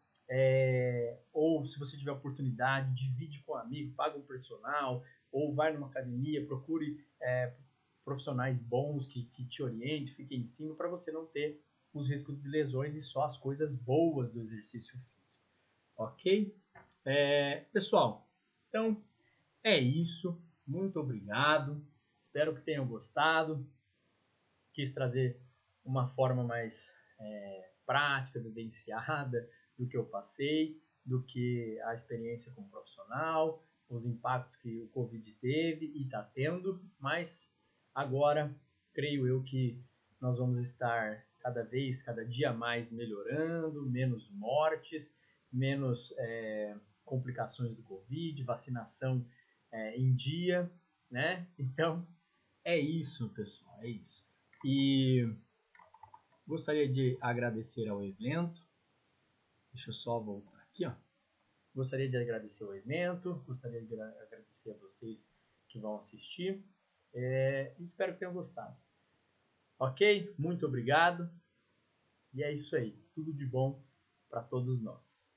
ou se você tiver oportunidade, divide com um amigo, paga um personal, ou vai numa academia, procure profissionais bons que te orientem, fiquem em cima, para você não ter os riscos de lesões e só as coisas boas do exercício físico. Ok? Pessoal, então é isso. Muito obrigado. Espero que tenham gostado. Quis trazer uma forma mais prática, vivenciada do que eu passei, do que a experiência como profissional, os impactos que o Covid teve e está tendo, mas agora creio eu que nós vamos estar cada dia mais melhorando, menos mortes, menos complicações do Covid, vacinação em dia, né? Então, é isso, pessoal, é isso. E gostaria de agradecer ao evento. Deixa eu só voltar aqui, ó. Gostaria de agradecer ao evento, gostaria de agradecer a vocês que vão assistir. Espero que tenham gostado. Ok? Muito obrigado. E é isso aí. Tudo de bom para todos nós.